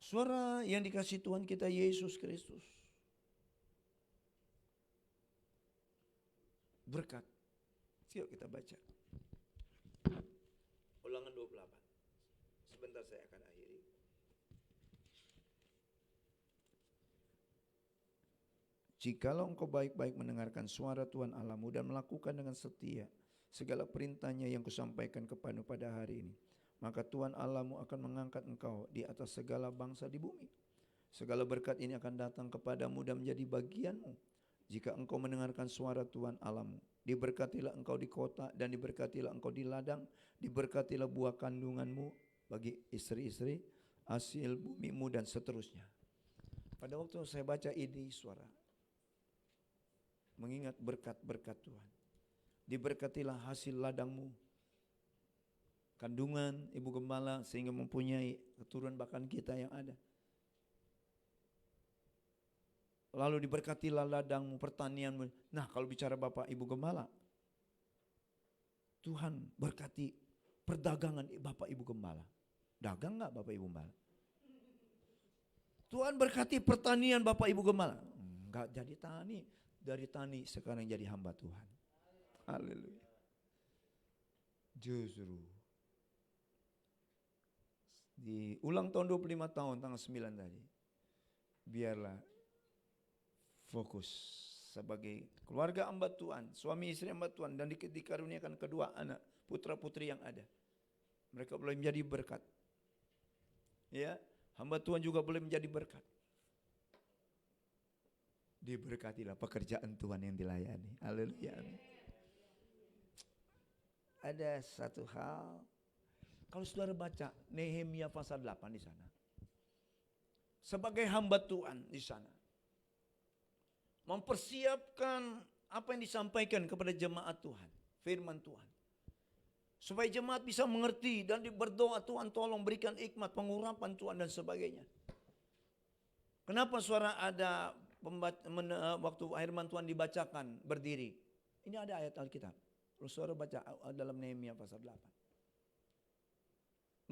Suara yang dikasih Tuhan kita Yesus Kristus. Berkat. Yuk kita baca. Ulangan 28. Sebentar saya akan akhiri. Jikalau engkau baik-baik mendengarkan suara Tuhan Allahmu dan melakukan dengan setia segala perintahnya yang kusampaikan kepadamu pada hari ini, maka Tuhan Allahmu akan mengangkat engkau di atas segala bangsa di bumi. Segala berkat ini akan datang kepadamu dan menjadi bagianmu jika engkau mendengarkan suara Tuhan Allahmu. Diberkatilah engkau di kota dan diberkatilah engkau di ladang. Diberkatilah buah kandunganmu bagi istri-istri, hasil bumimu dan seterusnya. Pada waktu saya baca ini suara, mengingat berkat-berkat Tuhan. Diberkatilah hasil ladangmu, kandungan ibu gembala sehingga mempunyai keturunan bahkan kita yang ada. Lalu diberkatilah ladangmu, pertanianmu. Nah kalau bicara Bapak Ibu Gembala, Tuhan berkati perdagangan Bapak Ibu Gembala. Dagang gak Bapak Ibu Gembala? Tuhan berkati pertanian Bapak Ibu Gembala. Enggak jadi tani, dari tani sekarang jadi hamba Tuhan. Haleluya. Justru di ulang tahun 25 tahun tanggal 9 tadi, biarlah fokus sebagai keluarga hamba Tuhan, suami istri hamba Tuhan, dan dikaruniakan kedua anak putra putri yang ada. Mereka boleh menjadi berkat. Ya, hamba Tuhan juga boleh menjadi berkat. Diberkatilah pekerjaan Tuhan yang dilayani. Haleluya. Ada satu hal, kalau saudara baca Nehemia pasal 8 di sana, sebagai hamba Tuhan di sana, mempersiapkan apa yang disampaikan kepada jemaat Tuhan, firman Tuhan, supaya jemaat bisa mengerti dan berdoa, Tuhan tolong berikan hikmat, pengurapan Tuhan dan sebagainya. Kenapa suara ada waktu firman Tuhan dibacakan berdiri? Ini ada ayat Alkitab. Kalau saudara baca dalam Nehemia pasal 8.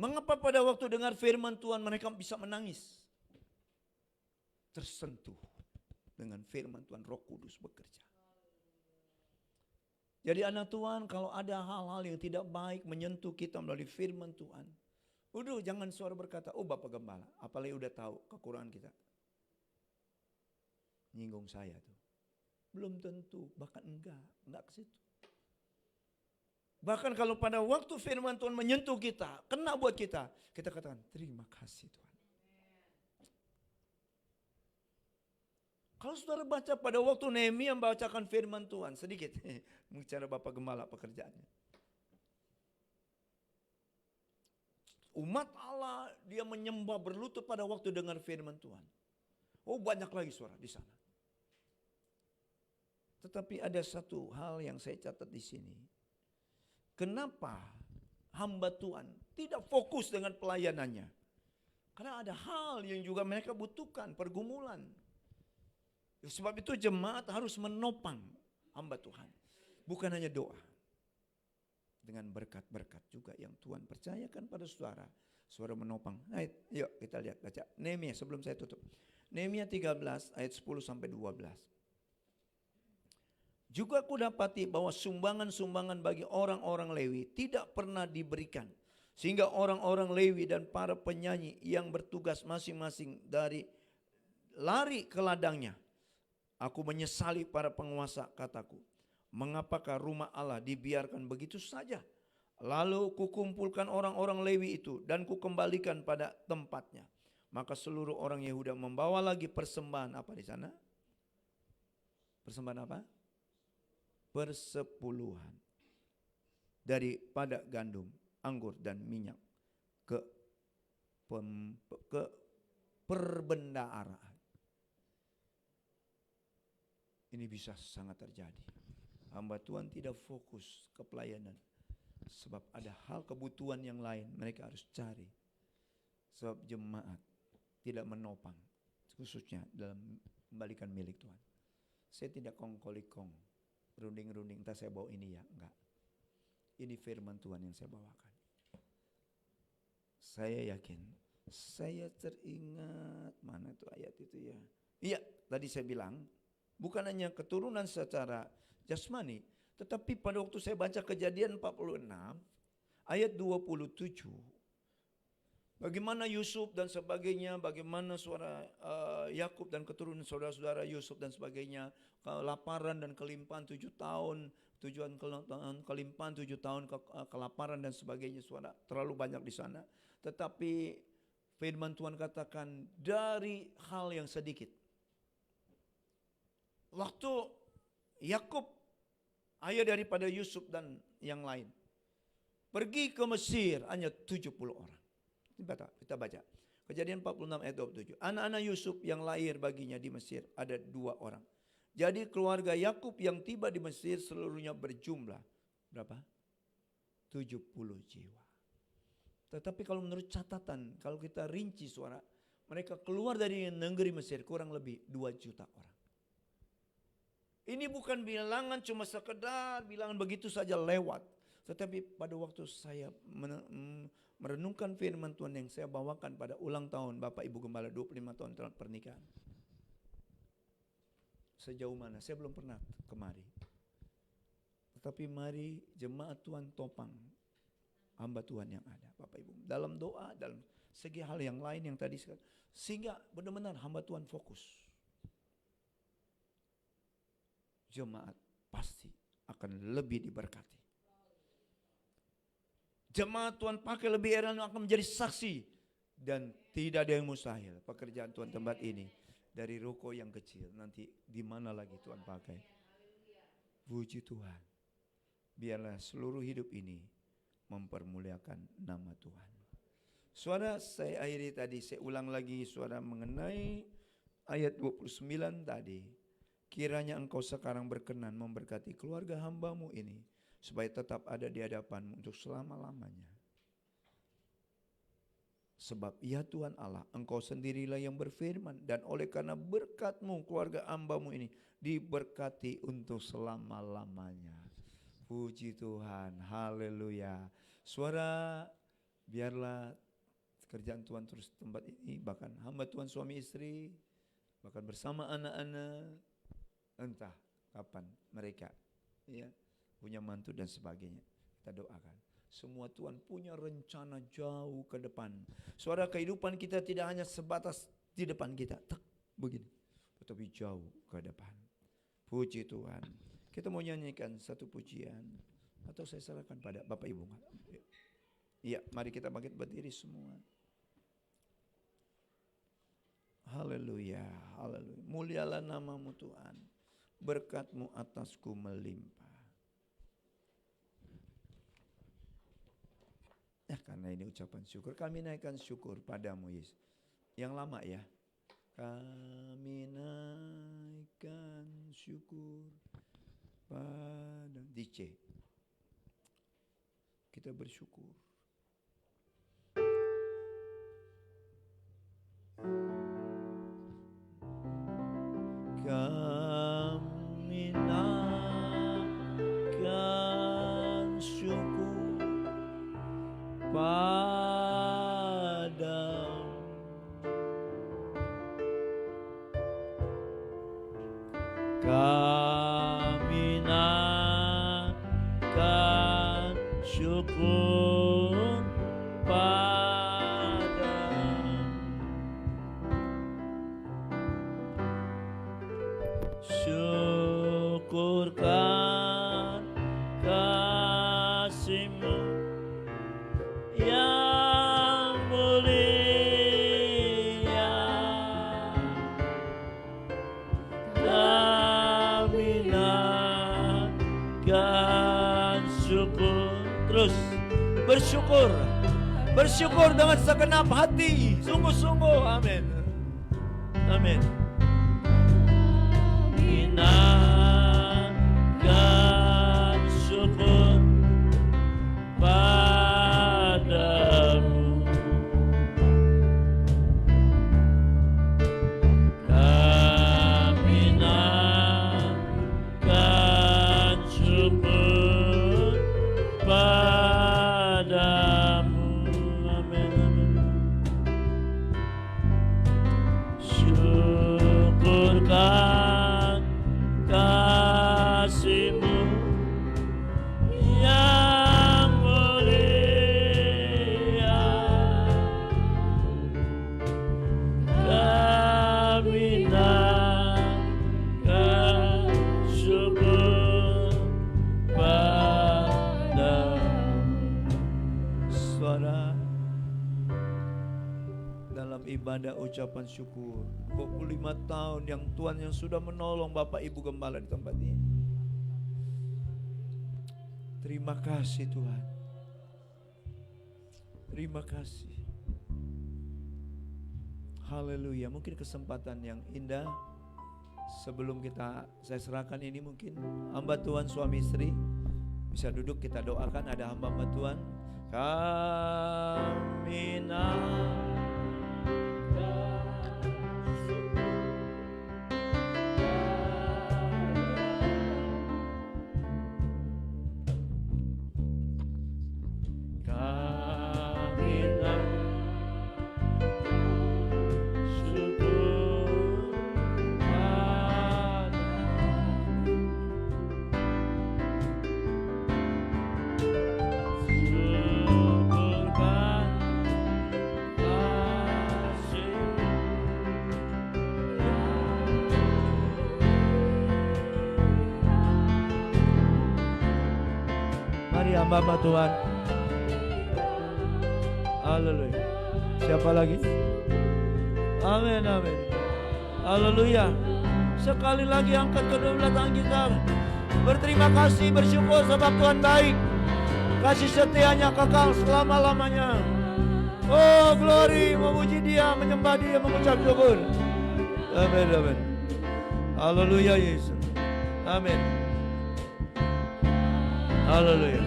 Mengapa pada waktu dengar firman Tuhan mereka bisa menangis? Tersentuh dengan firman Tuhan, Roh Kudus bekerja. Jadi anak Tuhan, kalau ada hal-hal yang tidak baik menyentuh kita melalui firman Tuhan, udah jangan suara berkata, oh Bapak Gembala, apalagi udah tahu kekurangan kita. Nyinggung saya tuh. Belum tentu, bahkan enggak ke situ. Bahkan kalau pada waktu firman Tuhan menyentuh kita, kena buat kita, kita katakan terima kasih Tuhan. Kalau saudara baca pada waktu Nehemia membacakan firman Tuhan, sedikit bicara Bapak Gembala pekerjaannya. Umat Allah dia menyembah berlutut pada waktu dengar firman Tuhan. Oh banyak lagi suara di sana. Tetapi ada satu hal yang saya catat di sini. Kenapa hamba Tuhan tidak fokus dengan pelayanannya? Karena ada hal yang juga mereka butuhkan, pergumulan. Sebab itu jemaat harus menopang hamba Tuhan. Bukan hanya doa. Dengan berkat-berkat juga yang Tuhan percayakan pada saudara. Saudara menopang. Nah, yuk kita lihat, baca. Nehemia sebelum saya tutup. Nehemia 13 ayat 10 sampai 12. Juga kudapati bahwa sumbangan-sumbangan bagi orang-orang Lewi tidak pernah diberikan. Sehingga orang-orang Lewi dan para penyanyi yang bertugas masing-masing dari lari ke ladangnya. Aku menyesali para penguasa, kataku. Mengapakah rumah Allah dibiarkan begitu saja? Lalu kukumpulkan orang-orang Lewi itu dan kukembalikan pada tempatnya. Maka seluruh orang Yehuda membawa lagi persembahan apa di sana? Persembahan apa? Persepuluhan daripada gandum, anggur dan minyak ke perbendaharaan. Ini bisa sangat terjadi. Hamba Tuhan tidak fokus ke pelayanan, sebab ada hal kebutuhan yang lain mereka harus cari. Sebab jemaat tidak menopang, khususnya dalam kembalikan milik Tuhan. Saya tidak kong-kali-kong, runding-runding, entah saya bawa ini ya, enggak. Ini firman Tuhan yang saya bawakan. Saya yakin, saya teringat, mana tuh ayat itu ya. Iya, tadi saya bilang, bukan hanya keturunan secara jasmani, tetapi pada waktu saya baca Kejadian 46, ayat 27, bagaimana Yusuf dan sebagainya, bagaimana suara Yakub dan keturunan saudara-saudara Yusuf dan sebagainya, kelaparan dan kelimpahan 7 tahun, tujuan kelimpahan 7 tahun, kelaparan dan sebagainya, suara terlalu banyak di sana. Tetapi firman Tuhan katakan dari hal yang sedikit. Waktu Yakub, ayah daripada Yusuf dan yang lain, pergi ke Mesir hanya 70 orang. Kita baca Kejadian 46 ayat 27. Anak-anak Yusuf yang lahir baginya di Mesir ada 2 orang. Jadi keluarga Yakub yang tiba di Mesir seluruhnya berjumlah berapa? 70 jiwa. Tetapi kalau menurut catatan, kalau kita rinci suara, mereka keluar dari negeri Mesir kurang lebih 2 juta orang. Ini bukan bilangan cuma sekedar bilangan begitu saja lewat. Tetapi pada waktu saya merenungkan firman Tuhan yang saya bawakan pada ulang tahun Bapak Ibu Gembala 25 tahun pernikahan. Sejauh mana? Saya belum pernah kemari. Tetapi mari jemaat Tuhan topang hamba Tuhan yang ada, Bapak Ibu. Dalam doa, dalam segi hal yang lain yang tadi, sehingga benar-benar hamba Tuhan fokus. Jemaat pasti akan lebih diberkati. Jemaat Tuhan pakai lebih erat akan menjadi saksi. Dan tidak ada yang mustahil. Pekerjaan Tuhan tempat ini. Dari ruko yang kecil. Nanti di mana lagi Tuhan pakai. Puji Tuhan. Biarlah seluruh hidup ini mempermuliakan nama Tuhan. Saudara, saya akhiri tadi. Saya ulang lagi saudara mengenai ayat 29 tadi. Kiranya engkau sekarang berkenan memberkati keluarga hambamu ini, supaya tetap ada di hadapanmu untuk selama-lamanya. Sebab ya Tuhan Allah, engkau sendirilah yang berfirman, dan oleh karena berkat-Mu keluarga hambamu ini diberkati untuk selama-lamanya. Puji Tuhan, haleluya. Suara, biarlah kerjaan Tuhan terus tempat ini, bahkan hamba Tuhan suami istri, bahkan bersama anak-anak, entah kapan mereka ya punya mantu dan sebagainya. Kita doakan. Semua Tuhan punya rencana jauh ke depan. Suara kehidupan kita tidak hanya sebatas di depan kita, begini, tetapi jauh ke depan. Puji Tuhan. Kita mau nyanyikan satu pujian, atau saya serahkan pada Bapak Ibu. Iya, mari kita bangkit berdiri semua. Haleluya, haleluya. Mulialah nama-Mu Tuhan. Berkat-Mu atasku melimpah. Ya, karena ini ucapan syukur, kami naikkan syukur padamu Yesus. Yang lama ya. Kami naikkan syukur pada di C. Kita bersyukur. Kami naikkan syukur padamu. Kami Syukurkan kasih-Mu yang mulia. Kami naikkan syukur. Terus bersyukur. Bersyukur dengan segenap hati. Sungguh-sungguh. Amin. Amin. Naikkan syukur padamu. Kami naikkan syukur padamu. Amin, amin. Syukurkan kasih-Mu yang mulia. Kami naikkan syukur padamu. Suara dalam ibadah ucapan syukur 25 tahun yang Tuhan yang sudah menolong Bapak Ibu Gembala di tempat ini. Terima kasih Tuhan. Terima kasih. Haleluya. Mungkin kesempatan yang indah sebelum saya serahkan ini, mungkin hamba Tuhan suami istri bisa duduk, kita doakan. Ada hamba Tuhan. Kami hamba Tuhan. Haleluya. Siapa lagi? Amin, amin. Haleluya. Sekali lagi angkat kedua belah tangan kita. Berterima kasih, bersyukur sebab Tuhan baik. Kasih setianya kekal selama-lamanya. Oh, glory, memuji Dia, menyembah Dia, mengucap syukur. Amin, amin. Haleluya Yesus. Amin. Haleluya.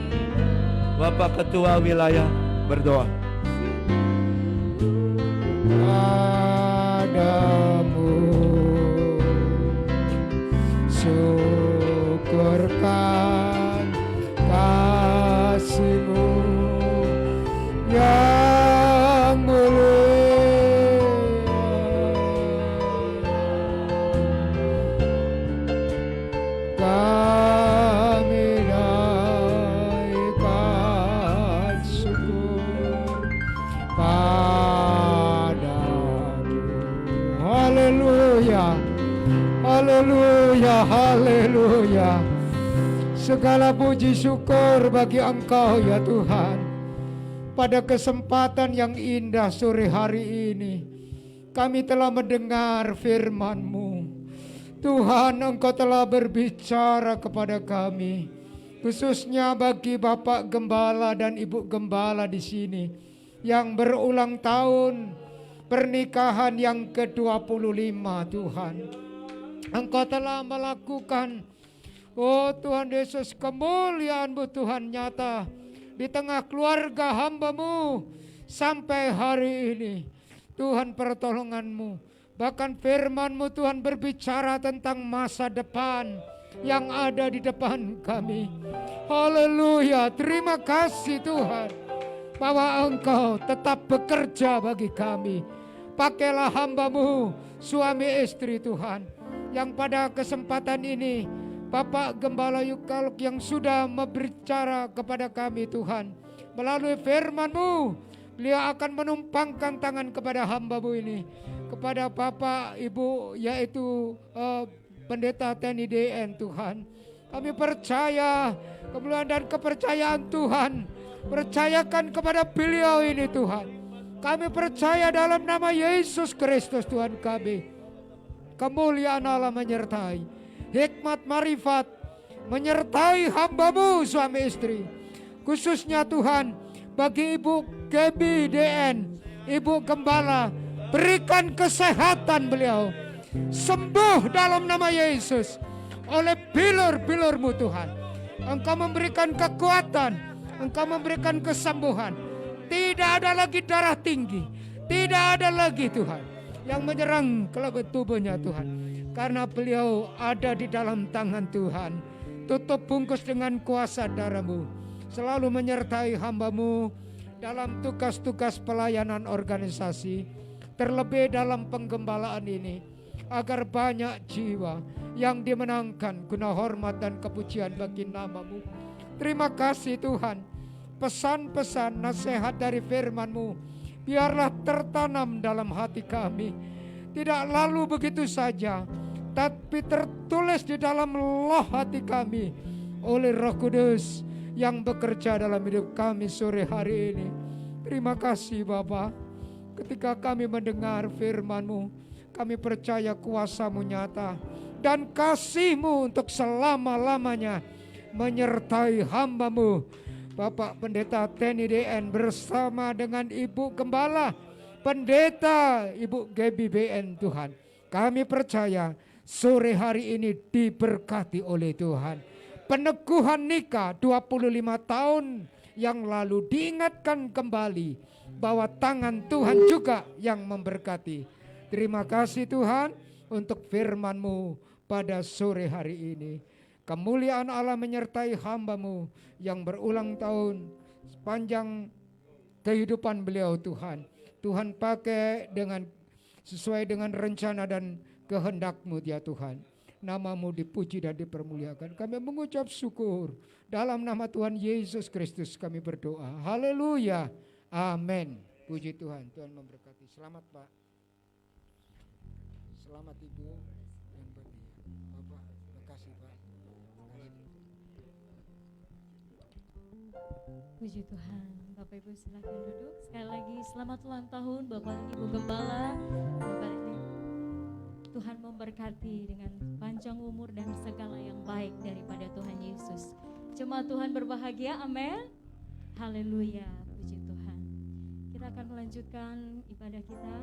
Bapak Ketua Wilayah berdoa. Padamu syukurkan kasih-Mu yang mulia. Kami naikkan syukur padamu. Haleluya, haleluya, haleluya. Segala puji syukur bagi Engkau ya Tuhan. Pada kesempatan yang indah sore hari ini, kami telah mendengar firman-Mu. Tuhan, Engkau telah berbicara kepada kami, khususnya bagi Bapak Gembala dan Ibu Gembala di sini yang berulang tahun pernikahan yang ke-25. Tuhan, Engkau telah melakukan, oh Tuhan Yesus, kemuliaan-Mu Tuhan nyata di tengah keluarga hamba-Mu sampai hari ini. Tuhan, pertolongan-Mu, bahkan firman-Mu Tuhan berbicara tentang masa depan yang ada di depan kami. Haleluya, terima kasih Tuhan bahwa Engkau tetap bekerja bagi kami. Pakailah hamba-Mu suami istri Tuhan, yang pada kesempatan ini Bapak Gembala Yukaluk yang sudah berbicara kepada kami Tuhan. Melalui firman-Mu, beliau akan menumpangkan tangan kepada hamba-Mu ini, kepada Bapak, Ibu, yaitu Pendeta Teni DN Tuhan. Kami percaya kemuliaan dan kepercayaan Tuhan, percayakan kepada beliau ini Tuhan. Kami percaya dalam nama Yesus Kristus Tuhan kami. Kemuliaan Allah menyertai, hikmat marifat menyertai hamba-Mu suami istri. Khususnya Tuhan bagi Ibu Gaby DN, Ibu Gembala, berikan kesehatan beliau, sembuh dalam nama Yesus oleh bilur-bilur-Mu Tuhan. Engkau memberikan kekuatan, Engkau memberikan kesembuhan. Tidak ada lagi darah tinggi, tidak ada lagi Tuhan yang menyerang ke tubuhnya Tuhan, karena beliau ada di dalam tangan Tuhan. Tutup bungkus dengan kuasa darah-Mu, selalu menyertai hamba-Mu dalam tugas-tugas pelayanan organisasi, terlebih dalam penggembalaan ini, agar banyak jiwa yang dimenangkan guna hormat dan kepujian bagi nama-Mu. Terima kasih Tuhan, pesan-pesan nasihat dari firman-Mu biarlah tertanam dalam hati kami, tidak lalu begitu saja, tapi tertulis di dalam loh hati kami oleh Roh Kudus yang bekerja dalam hidup kami sore hari ini. Terima kasih Bapa, ketika kami mendengar firman-Mu, kami percaya kuasa-Mu nyata dan kasih-Mu untuk selama-lamanya menyertai hamba-Mu Bapak Pendeta Teni DN bersama dengan Ibu Gembala Pendeta Ibu Gaby BN Tuhan. Kami percaya sore hari ini diberkati oleh Tuhan. Peneguhan nikah 25 tahun yang lalu diingatkan kembali bahwa tangan Tuhan juga yang memberkati. Terima kasih Tuhan untuk firman-Mu pada sore hari ini. Kemuliaan Allah menyertai hamba-Mu yang berulang tahun sepanjang kehidupan beliau Tuhan. Tuhan pakai sesuai dengan rencana dan kehendak-Mu ya Tuhan. Nama-Mu dipuji dan dipermuliakan. Kami mengucap syukur. Dalam nama Tuhan Yesus Kristus kami berdoa. Haleluya. Amin. Puji Tuhan. Tuhan memberkati. Selamat Pak. Selamat Ibu. Bapak, terima kasih Pak. Puji Tuhan. Bapak Ibu silakan duduk. Sekali lagi selamat ulang tahun Bapak Ibu Gembala. Bapak Tuhan memberkati dengan panjang umur dan segala yang baik daripada Tuhan Yesus. Jemaat Tuhan berbahagia, amin. Haleluya, puji Tuhan. Kita akan melanjutkan ibadah kita.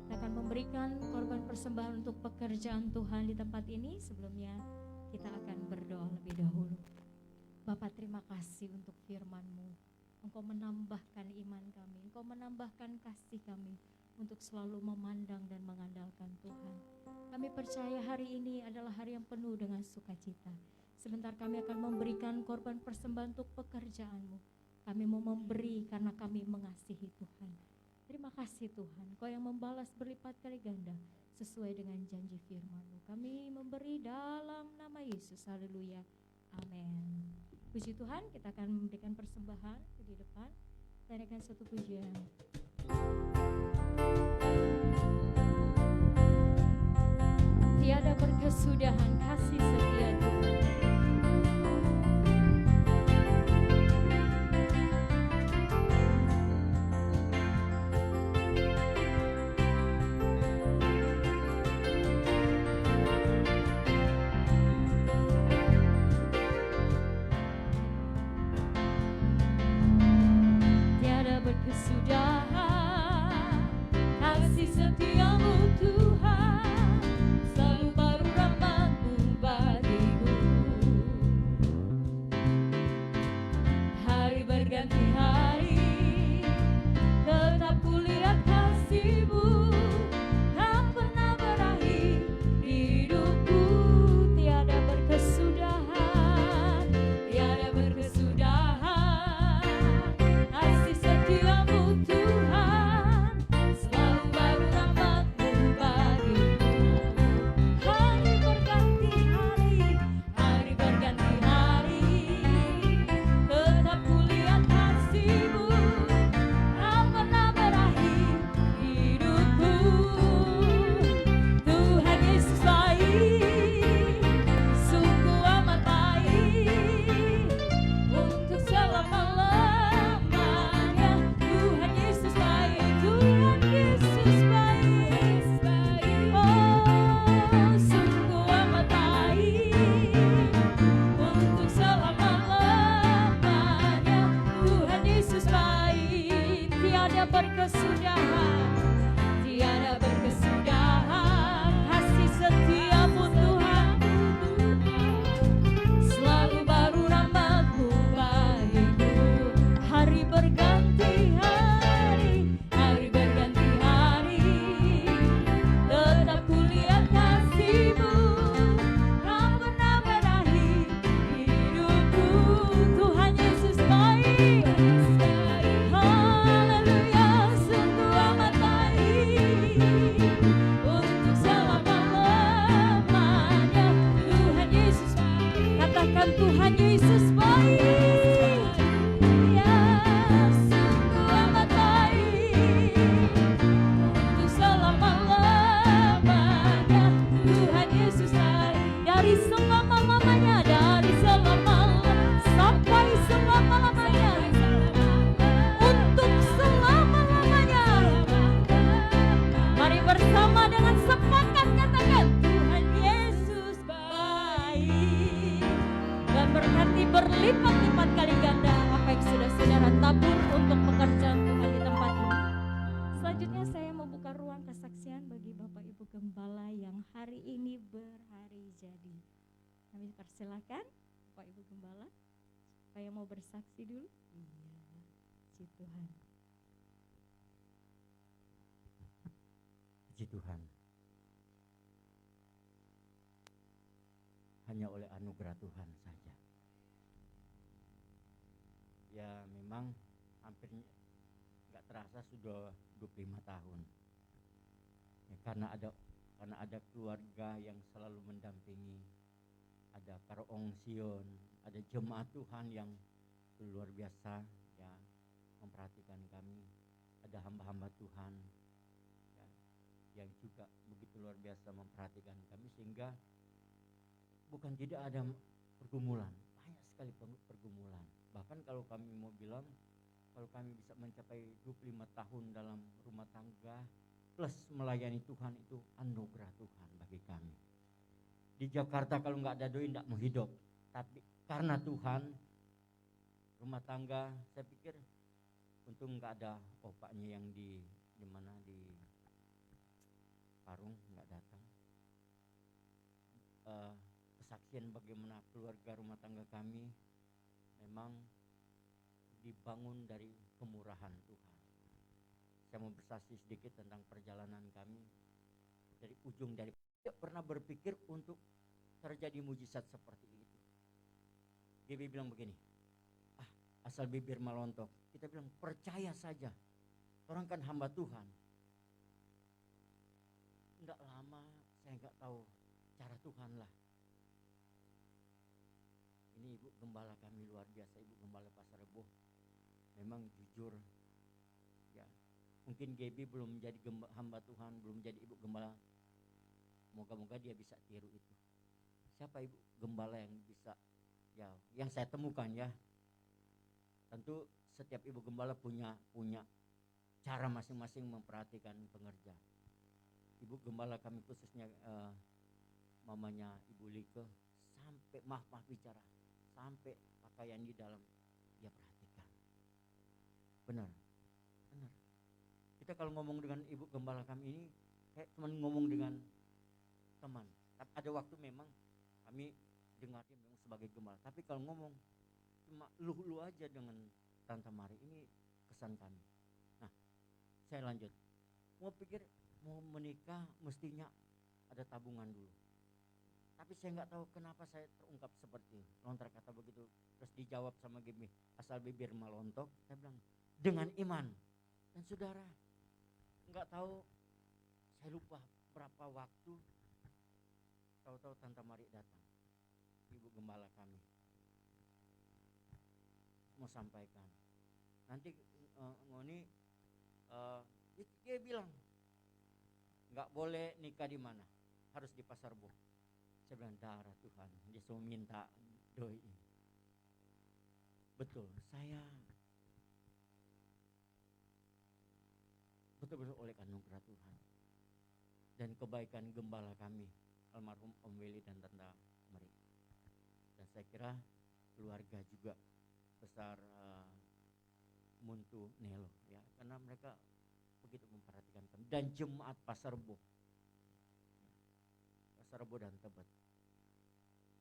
Kita akan memberikan korban persembahan untuk pekerjaan Tuhan di tempat ini. Sebelumnya kita akan berdoa lebih dahulu. Bapak, terima kasih untuk firman-Mu. Engkau menambahkan iman kami, Engkau menambahkan kasih kami untuk selalu memandang dan mengandalkan Tuhan. Kami percaya hari ini adalah hari yang penuh dengan sukacita. Sebentar kami akan memberikan korban persembahan untuk pekerjaan-Mu. Kami mau memberi karena kami mengasihi Tuhan. Terima kasih Tuhan, Kau yang membalas berlipat kali ganda sesuai dengan janji firman-Mu. Kami memberi dalam nama Yesus, haleluya, amin. Puji Tuhan, kita akan memberikan persembahan di depan. Tarikan satu pujian. Tiada berkesudahan kasih setia Tuhan. Kesudahan kasih setiamu Tuhan, selalu baru rahmat-Mu berlipat-lipat kali ganda apa yang sudah saudara tabur untuk pekerjaan Tuhan di tempat ini. Selanjutnya saya membuka ruang kesaksian bagi Bapak Ibu Gembala yang hari ini berhari jadi. Kami persilakan Bapak Ibu Gembala, supaya mau bersaksi dulu. Iya, puji Tuhan. Puji Tuhan. Hanya oleh anugerah Tuhan saja. Ya memang hampir nggak terasa sudah 25 tahun. Ya, karena ada keluarga yang selalu mendampingi, ada Karaong Sion, ada jemaat Tuhan yang luar biasa ya memperhatikan kami, ada hamba-hamba Tuhan ya, yang juga begitu luar biasa memperhatikan kami, sehingga bukan tidak ada pergumulan, banyak sekali pergumulan. Bahkan kalau kami mau bilang, kalau kami bisa mencapai 25 tahun dalam rumah tangga plus melayani Tuhan, itu anugerah Tuhan bagi kami. Di Jakarta kalau nggak ada doi nggak mau hidup, tapi karena Tuhan rumah tangga, saya pikir untung nggak ada opaknya yang di mana di Parung nggak datang. Kesaksian bagaimana keluarga rumah tangga kami memang dibangun dari kemurahan Tuhan. Saya mau bersaksi sedikit tentang perjalanan kami dari ujung, dari tidak pernah berpikir untuk terjadi mujizat seperti itu. Dia bilang begini, asal bibir melontok. Kita bilang percaya saja, orang kan hamba Tuhan. Enggak lama saya enggak tahu cara Tuhan lah. Ini Ibu Gembala kami luar biasa, Ibu Gembala Pasar Rebo. Memang jujur ya, mungkin Gaby belum menjadi hamba Tuhan, belum menjadi Ibu Gembala. Moga-moga dia bisa tiru itu. Siapa Ibu Gembala yang bisa ya, yang saya temukan ya. Tentu setiap Ibu Gembala punya cara masing-masing memperhatikan pengerja. Ibu Gembala kami khususnya mamanya Ibu Like, sampai maaf bicara, sampai pakaian di dalam dia perhatikan. Benar. Kita kalau ngomong dengan Ibu Gembala kami ini kayak cuma ngomong dengan teman. Tapi ada waktu memang kami dengarnya memang sebagai gembala. Tapi kalau ngomong cuma lu aja dengan Tante Mari, ini kesan kami. Nah, saya lanjut. Mau menikah mestinya ada tabungan dulu. Tapi saya nggak tahu kenapa saya terungkap seperti lontar kata begitu. Terus dijawab sama Gaby, asal bibir melontok. Saya bilang dengan iman. Dan saudara, nggak tahu, saya lupa berapa waktu. Tahu-tahu Tante Mari datang, Ibu Gembala kami, mau sampaikan. Nanti Ngoni, dia bilang nggak boleh nikah di mana, harus di Pasar Rebo. Saya bilang darah Tuhan, dia semua minta doi. Betul, saya betul-betul oleh anugerah Tuhan dan kebaikan gembala kami, almarhum Om Willy dan Tante Mari. Dan saya kira keluarga juga besar Muntu Nelo ya, karena mereka begitu memperhatikan kami, dan jemaat Pasar Rebo dan Tebet.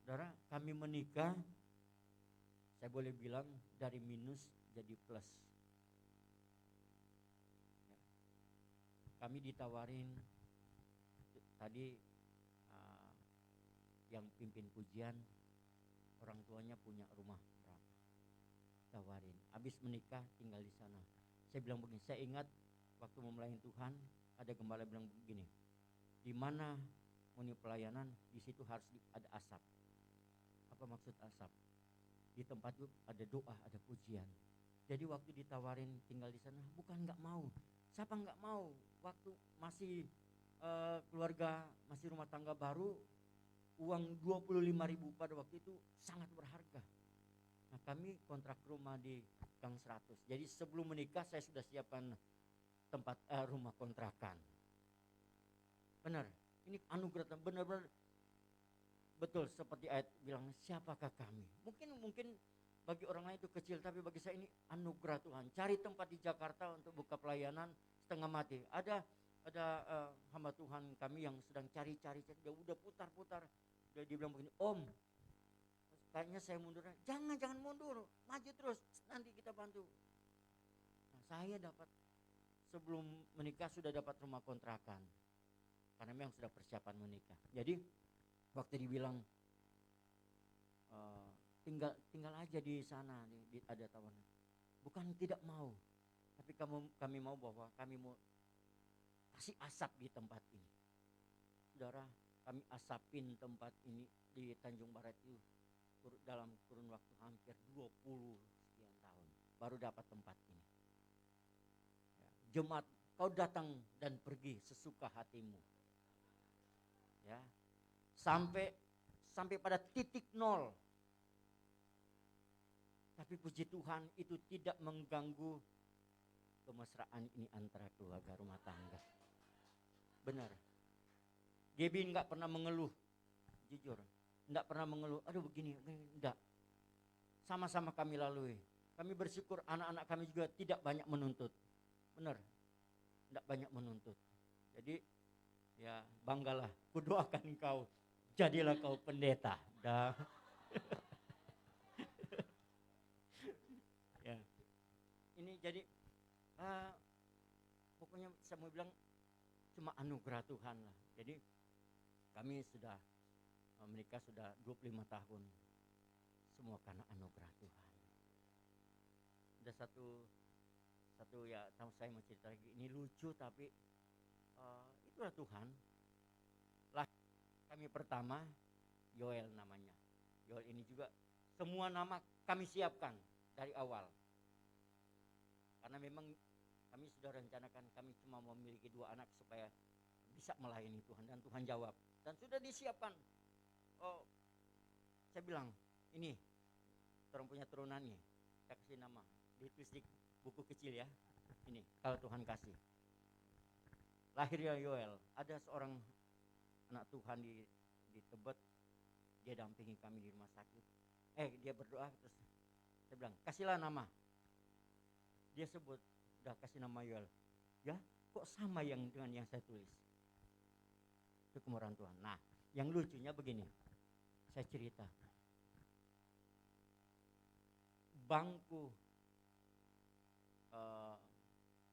Saudara, kami menikah, saya boleh bilang dari minus jadi plus ya. Kami ditawarin tadi yang pimpin pujian, orang tuanya punya rumah berapa, tawarin. Habis menikah tinggal di sana. Saya bilang begini, saya ingat waktu mau melayani Tuhan, ada gembala bilang begini, di mana mau pelayanan, di situ harus ada asap. Apa maksud asap? Di tempat itu ada doa, ada pujian. Jadi waktu ditawarin tinggal di sana, bukan nggak mau. Siapa nggak mau? Waktu masih keluarga, masih rumah tangga baru, uang 25.000 pada waktu itu sangat berharga. Nah, kami kontrak rumah di Gang 100. Jadi sebelum menikah saya sudah siapkan tempat rumah kontrakan. Benar, ini anugerah, benar-benar betul seperti ayat bilang, siapakah kami? Mungkin bagi orang lain itu kecil, tapi bagi saya ini anugerah Tuhan. Cari tempat di Jakarta untuk buka pelayanan setengah mati. Ada hamba Tuhan kami yang sedang cari-cari, dia udah putar-putar. Dia bilang begini, Om, kayaknya saya mundur. Jangan mundur, maju terus, nanti kita bantu. Nah, saya dapat sebelum menikah sudah dapat rumah kontrakan, karena memang sudah persiapan menikah. Jadi waktu dibilang tinggal aja di sana, ada tawanan. Bukan tidak mau, tapi kami mau bahwa kami mau kasih asap di tempat ini. Saudara, kami asapin tempat ini di Tanjung Barat itu dalam kurun waktu hampir 20 sekian tahun baru dapat tempat ini. Ya, jemaat, kau datang dan pergi sesuka hatimu. Ya, sampai pada titik nol. Tapi puji Tuhan itu tidak mengganggu kemesraan ini antara keluarga rumah tangga. Benar. Gaby nggak pernah mengeluh, jujur, nggak pernah mengeluh. Aduh begini, enggak. Sama-sama kami lalui. Kami bersyukur anak-anak kami juga tidak banyak menuntut. Benar, nggak banyak menuntut. Jadi ya banggalah. Kudoakan kau, jadilah kau pendeta. Dah. Ya. Ini jadi pokoknya saya mau bilang cuma anugerah Tuhan lah. Jadi kami sudah menikah sudah 25 tahun. Semua karena anugerah Tuhan. Ada satu ya, saya mau cerita lagi. Ini lucu tapi itulah Tuhan. Lah kami pertama Yoel namanya. Yoel ini juga semua nama kami siapkan dari awal. Karena memang kami sudah rencanakan kami cuma memiliki 2 anak supaya bisa melayani Tuhan, dan Tuhan jawab. Dan sudah disiapkan. Oh, saya bilang, ini orang punya turunan nih, saya kasih nama, ditulis di buku kecil ya. Ini kalau Tuhan kasih. Lahirnya Yoel, ada seorang anak Tuhan di Tebet, dia dampingi kami di rumah sakit. Dia berdoa terus saya bilang, kasihlah nama. Dia sebut, udah kasih nama Yoel. Ya, kok sama dengan yang saya tulis. Itu kemurahan Tuhan. Nah, yang lucunya begini. Saya cerita. Bangku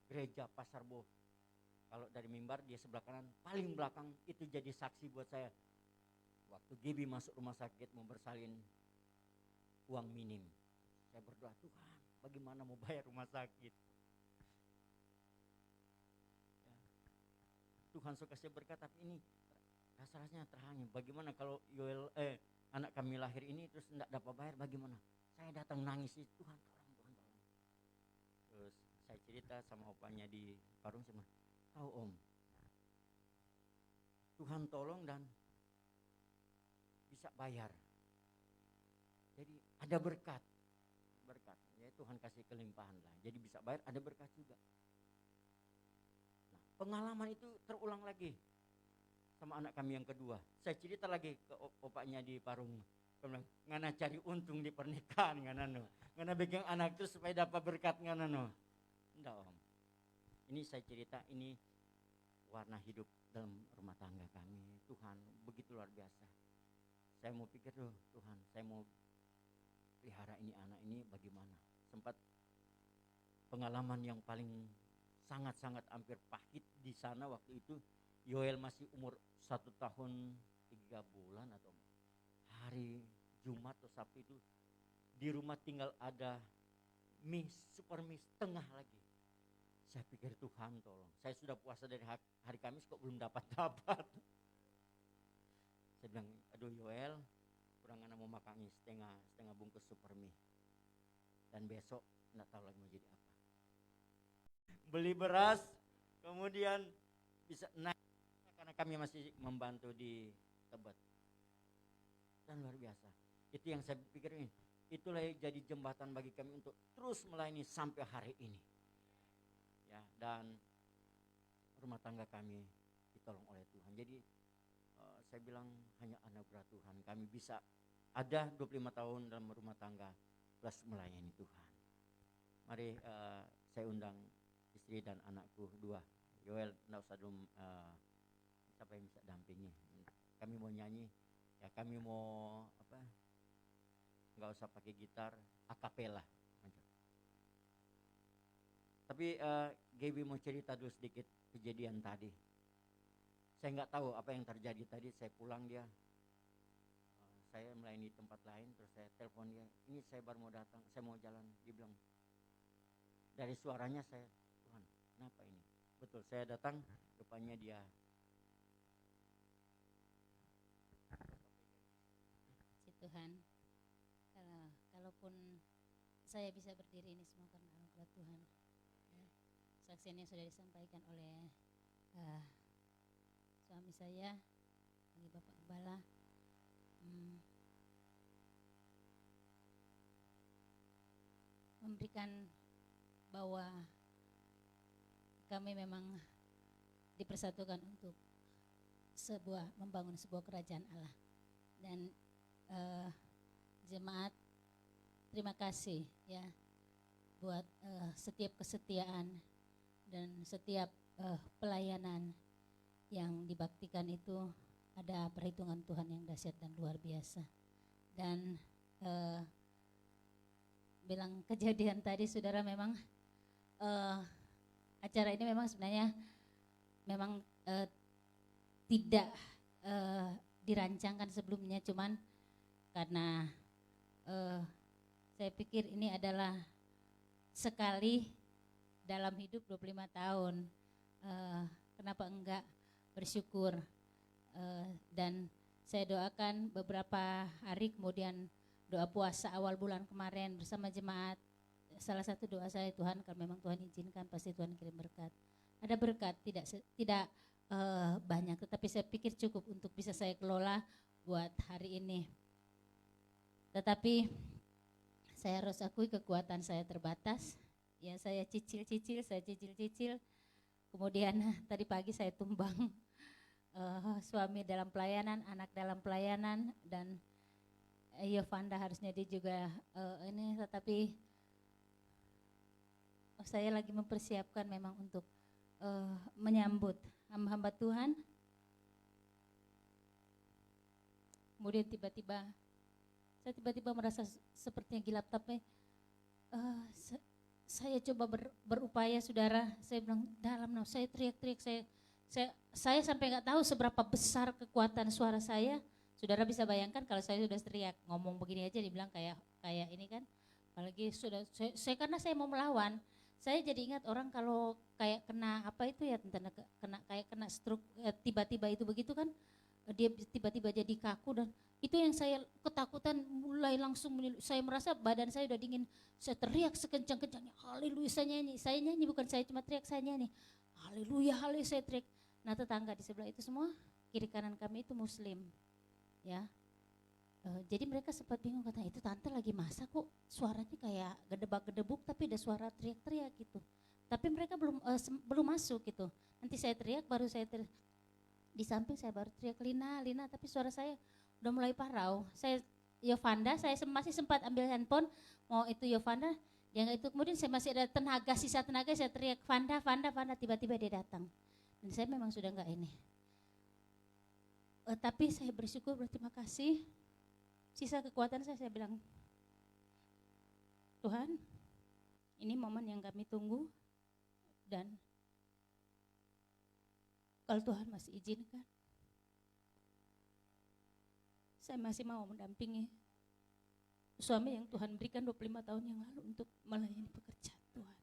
gereja Pasar Bo. Kalau dari mimbar dia sebelah kanan, paling belakang itu jadi saksi buat saya. Waktu Gaby masuk rumah sakit mau bersalin uang minim. Saya berdoa, Tuhan, bagaimana mau bayar rumah sakit? Ya. Tuhan suka saya berkat, tapi ini rasa-rasanya terhanyut. Bagaimana kalau Yoel anak kami lahir ini terus tidak dapat bayar, bagaimana? Saya datang nangis, Tuhan tolong. Terus saya cerita sama opanya di Parung, sama tahu Om, Tuhan tolong dan bisa bayar. Jadi ada berkat. Ya Tuhan kasih kelimpahan lah. Jadi bisa bayar, ada berkat juga. Nah, pengalaman itu terulang lagi sama anak kami yang kedua. Saya cerita lagi ke opaknya di Parung. Ngana cari untung di pernikahan, ngana bikin anak itu supaya dapat berkat, ngana. Enggak Om. Ini saya cerita, ini warna hidup dalam rumah tangga kami. Tuhan begitu luar biasa. Saya mau pikir tuh, Tuhan, saya mau pelihara ini anak ini bagaimana. Sempat pengalaman yang paling sangat-sangat hampir pahit di sana waktu itu. Yoel masih umur 1 tahun 3 bulan atau hari Jumat atau Sabtu itu di rumah tinggal ada mie, super mie setengah lagi. Saya pikir Tuhan tolong. Saya sudah puasa dari hari Kamis kok belum dapat. Saya bilang, aduh Yoel, kurang anak mau makan mie setengah bungkus super mie. Dan besok enggak tahu lagi mau jadi apa. Beli beras, kemudian bisa naik karena kami masih membantu di Tebet. Dan luar biasa. Itu yang saya pikirin. Itulah yang jadi jembatan bagi kami untuk terus melayani sampai hari ini. Ya, dan rumah tangga kami ditolong oleh Tuhan. Jadi saya bilang hanya anugerah Tuhan kami bisa ada 25 tahun dalam rumah tangga. plus melayani Tuhan. Mari saya undang istri dan anakku dua. Yoel, nggak usah dulu siapa yang bisa dampingi. Kami mau nyanyi, ya kami mau apa? Nggak usah pakai gitar, akapela. Tapi Gaby mau cerita dulu sedikit kejadian tadi. Saya nggak tahu apa yang terjadi tadi. Saya pulang dia, saya melayani tempat lain, terus saya telepon dia. Ini saya baru mau datang, saya mau jalan. Dia bilang, dari suaranya saya, Tuhan, kenapa ini? Betul, saya datang, depannya dia. Si Tuhan, kalaupun saya bisa berdiri ini semua karena anugerah Tuhan. Ya, saksinya sudah disampaikan oleh suami saya, lagi Bapak Gembala. Memberikan bahwa kami memang dipersatukan untuk membangun sebuah kerajaan Allah. Dan jemaat, terima kasih ya buat setiap kesetiaan dan setiap pelayanan yang dibaktikan itu ada perhitungan Tuhan yang dahsyat dan luar biasa. Dan bilang kejadian tadi saudara, memang acara ini memang sebenarnya memang tidak dirancangkan sebelumnya, cuman karena saya pikir ini adalah sekali dalam hidup 25 tahun, kenapa enggak bersyukur. Dan saya doakan beberapa hari kemudian doa puasa awal bulan kemarin bersama jemaat, salah satu doa saya, Tuhan kalau memang Tuhan izinkan pasti Tuhan kirim berkat. Ada berkat, tidak banyak, tetapi saya pikir cukup untuk bisa saya kelola buat hari ini. Tetapi saya harus akui kekuatan saya terbatas. Ya, saya cicil. Kemudian tadi pagi saya tumbang suami dalam pelayanan, anak dalam pelayanan, dan Yovanda harusnya dia juga ini, tetapi saya lagi mempersiapkan memang untuk menyambut hamba-hamba Tuhan. Kemudian saya tiba-tiba merasa sepertinya gila, tapi saya coba berupaya saudara. Saya bilang dalam, saya teriak-teriak, saya sampai nggak tahu seberapa besar kekuatan suara saya. Saudara bisa bayangkan kalau saya sudah teriak, ngomong begini aja dibilang kayak ini kan. Apalagi sudah saya karena saya mau melawan. Saya jadi ingat orang kalau kayak kena apa itu ya, kena stroke tiba-tiba itu begitu kan, dia tiba-tiba jadi kaku, dan itu yang saya ketakutan mulai langsung saya merasa badan saya udah dingin. Saya teriak sekencang-kencangnya, haleluya, saya nyanyi bukan saya cuma teriak, saya nyanyi, haleluya, saya teriak. Nah, tetangga di sebelah itu semua kiri kanan kami itu muslim ya. Jadi mereka sempat bingung, kata itu tante lagi masak kok suaranya kayak gedebak-gedebuk tapi ada suara teriak-teriak gitu. Tapi mereka belum masuk gitu. Nanti saya teriak, baru di samping saya baru teriak Lina, tapi suara saya udah mulai parau. Yovanda, saya masih sempat ambil handphone, mau itu Yovanda, dia nggak itu. Kemudian saya masih ada sisa tenaga, saya teriak Vanda, tiba-tiba dia datang. Dan saya memang sudah nggak ini. Tapi saya bersyukur, berterima kasih. Sisa kekuatan saya bilang, Tuhan, ini momen yang kami tunggu, dan kalau Tuhan masih izinkan, saya masih mau mendampingi suami yang Tuhan berikan 25 tahun yang lalu untuk melayani pekerjaan Tuhan.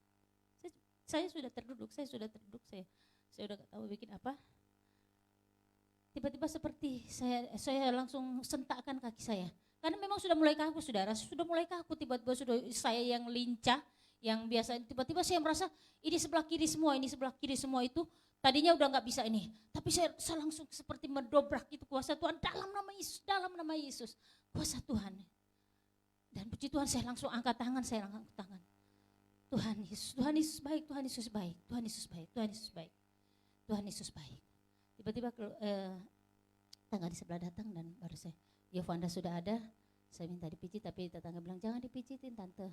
Saya sudah terduduk, saya udah gak tahu bikin apa. Tiba-tiba seperti saya langsung sentakkan kaki saya. Karena memang sudah mulai kaku saudara, tiba-tiba sudah saya yang lincah, yang biasa tiba-tiba saya merasa ini sebelah kiri semua itu tadinya udah nggak bisa ini. Tapi saya langsung seperti mendobrak itu kuasa Tuhan dalam nama Yesus, kuasa Tuhan. Dan puji Tuhan saya langsung angkat tangan. Tuhan Yesus baik. Tiba-tiba tangga di sebelah datang dan baru saya, Yovanda sudah ada, Saya minta dipijit tapi tetangga bilang jangan dipijitin tante.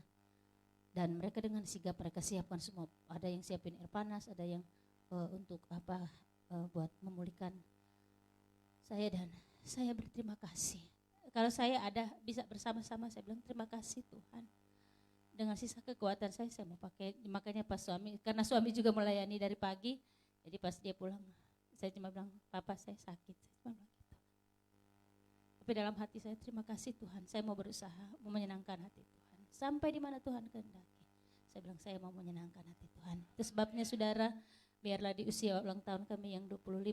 Dan mereka dengan sigap mereka siapkan semua. Ada yang siapin air panas, ada yang untuk buat memulihkan saya, dan saya berterima kasih. Kalau saya ada bisa bersama-sama, saya bilang terima kasih Tuhan. Dengan sisa kekuatan saya mau pakai. Makanya pas suami, karena suami juga melayani dari pagi, jadi pas dia pulang, saya cuma bilang, papa saya sakit. Saya cuma bilang gitu. Tapi dalam hati saya terima kasih Tuhan, saya mau berusaha mau menyenangkan hati Tuhan. Sampai di mana Tuhan kehendaki. Saya bilang saya mau menyenangkan hati Tuhan. Itu sebabnya saudara, biarlah di usia ulang tahun kami yang 25,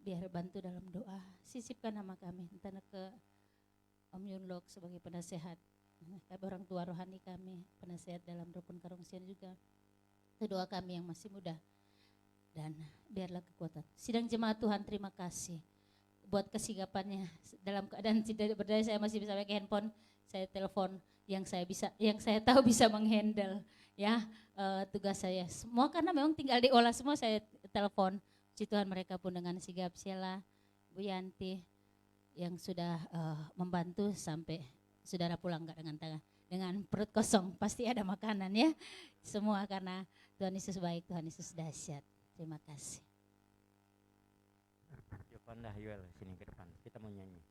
biar bantu dalam doa. Sisipkan nama kami, entah ke Om Yunlok sebagai penasehat, orang tua rohani kami, penasehat dalam rukun karungsian juga. Itu doa kami yang masih muda. Dan biarlah kekuatan. Sidang jemaat Tuhan, terima kasih buat kesigapannya. Dalam keadaan tidak berdaya saya masih bisa pakai handphone, saya telepon yang saya tahu bisa menghandle ya tugas saya. Semua karena memang tinggal diolah semua saya telepon. Puji Tuhan mereka pun dengan sigap, Sheila, Bu Yanti yang sudah membantu sampai saudara pulang enggak dengan perut kosong, pasti ada makanan ya. Semua karena Tuhan Yesus baik, Tuhan Yesus dahsyat. Terima kasih. Yovanda Yuel sini ke depan, kita mau nyanyi.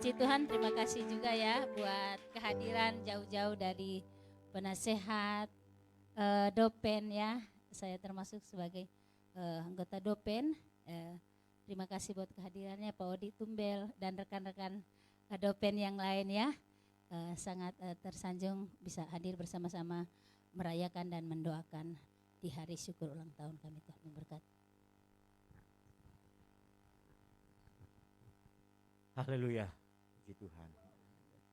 Puji Tuhan, terima kasih juga ya buat kehadiran jauh-jauh dari penasehat, Dopen ya. Saya termasuk sebagai anggota Dopen. Terima kasih buat kehadirannya Pak Odi Tumbel dan rekan-rekan Dopen yang lain ya. Sangat tersanjung bisa hadir bersama-sama merayakan dan mendoakan di hari syukur ulang tahun kami. Tuhan memberkati. Haleluya, puji Tuhan.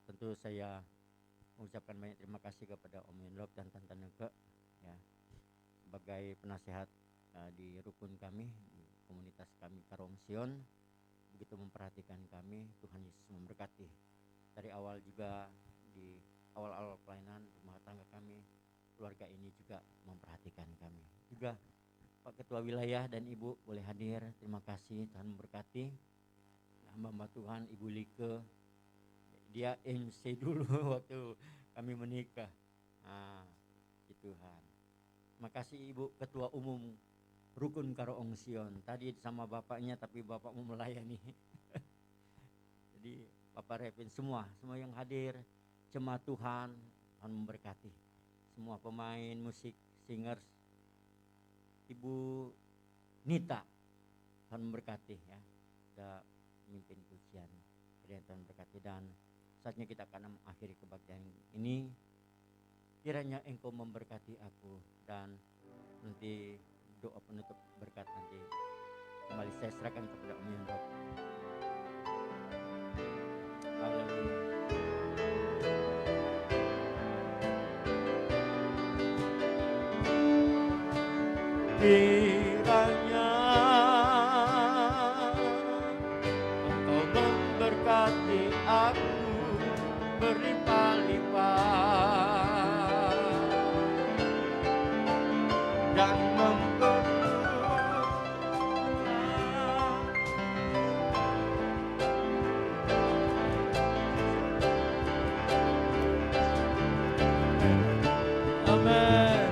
Tentu saya mengucapkan banyak terima kasih kepada Om Yunlop dan Tante Neke ya, sebagai penasehat di rukun kami, di komunitas kami Karong Sion, begitu memperhatikan kami. Tuhan Yesus memberkati. Dari awal juga di awal-awal pelayanan rumah tangga kami, keluarga ini juga memperhatikan kami. Juga Pak Ketua Wilayah dan Ibu boleh hadir, terima kasih, Tuhan memberkati. Hamba Tuhan Ibu Like, dia MC dulu waktu kami menikah. Tuhan. Terima kasih Ibu Ketua Umum Rukun Karong Sion. Tadi sama bapaknya tapi bapak mau melayani. Jadi Bapak Revin semua yang hadir, jemaat Tuhan, Tuhan memberkati. Semua pemain musik, singers, Ibu Nita, Tuhan memberkati ya. Sudah memimpin pujian, Tuhan berkati. Dan saatnya kita akan mengakhiri kebaktian ini. Kiranya Engkau memberkati aku, dan nanti doa penutup berkat nanti kembali saya serahkan kepada Om Yunrop. Haleluya. Kiranya Engkau memberkati aku berlimpah-limpah dan Amen.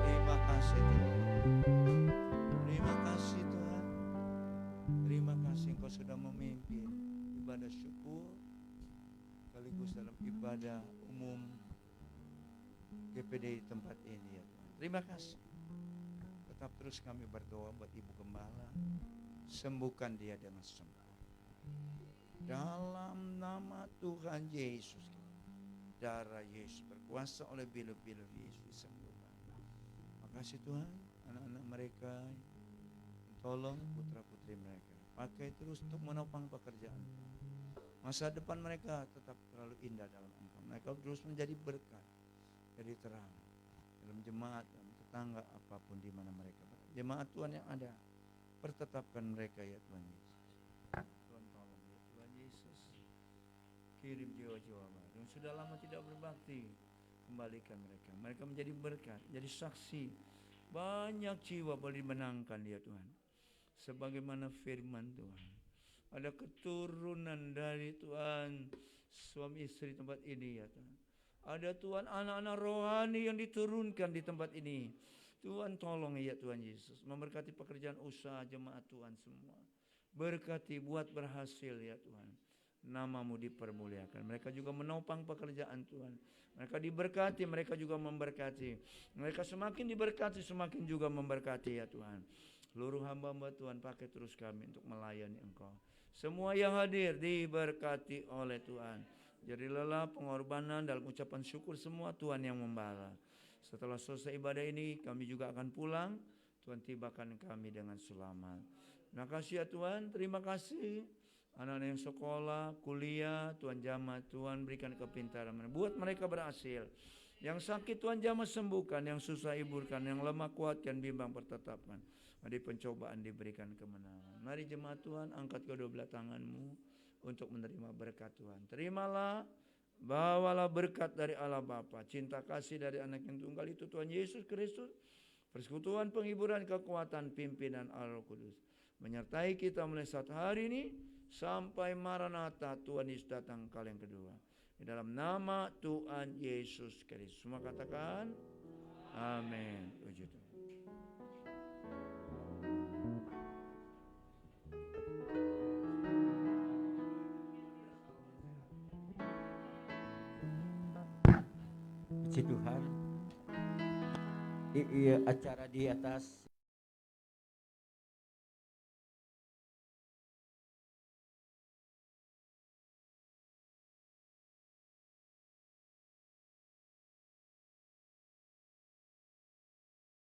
Terima kasih Tuhan. Terima kasih Tuhan. Terima kasih Engkau sudah memimpin ibadah syukur sekaligus dalam ibadah umum GPD di tempat ini ya Tuhan. Terima kasih. Tetap terus kami berdoa buat Ibu Gembala, sembuhkan dia dengan sembuh. Dalam nama Tuhan Yesus, darah Yesus berkuasa oleh bilu-bilu Yesus disembuhkan. Makasih Tuhan, anak-anak mereka, tolong putra-putri mereka, pakai terus untuk menopang pekerjaan. Masa depan mereka tetap terlalu indah dalam Engkau. Mereka terus menjadi berkat, jadi terang dalam jemaat, dalam tetangga apapun di mana mereka berada. Jemaat Tuhan yang ada, pertetapkan mereka ya Tuhan Yesus. Tuhan tolong ya Tuhan Yesus. Kirim jiwa-jiwa baru yang sudah lama tidak berbakti, kembalikan mereka. Mereka menjadi berkat, jadi saksi. Banyak jiwa boleh dimenangkan ya Tuhan. Sebagaimana firman Tuhan, ada keturunan dari Tuhan suami istri tempat ini ya Tuhan. Ada Tuhan anak-anak rohani yang diturunkan di tempat ini. Tuhan tolong ya Tuhan Yesus, memberkati pekerjaan usaha jemaat Tuhan semua. Berkati, buat berhasil ya Tuhan. Namamu dipermuliakan. Mereka juga menopang pekerjaan Tuhan. Mereka diberkati, mereka juga memberkati. Mereka semakin diberkati, semakin juga memberkati ya Tuhan. Seluruh hamba-hamba Tuhan, pakai terus kami untuk melayani Engkau. Semua yang hadir diberkati oleh Tuhan. Jadi lelah pengorbanan dalam ucapan syukur semua Tuhan yang membalas. Setelah selesai ibadah ini kami juga akan pulang. Tuhan tibakan kami dengan selamat. Terima kasih ya Tuhan, terima kasih. Anak-anak yang sekolah, kuliah, Tuhan jamah, Tuhan berikan kepintaran. Buat mereka berhasil. Yang sakit Tuhan jamah sembuhkan, yang susah hiburkan, yang lemah kuatkan, bimbang pertetapkan. Di pencobaan diberikan kemenangan. Mari jemaat Tuhan, angkat kedua belah tanganmu untuk menerima berkat Tuhan. Terimalah Bawalah berkat dari Allah Bapa, cinta kasih dari anak yang tunggal itu Tuhan Yesus Kristus, persekutuan penghiburan kekuatan pimpinan Allah Kudus menyertai kita mulai saat hari ini sampai Maranatha Tuhan Yesus datang kali yang kedua. Di dalam nama Tuhan Yesus Kristus. Semua katakan amin. Puji Tuhan. Puji Tuhan. Acara di atas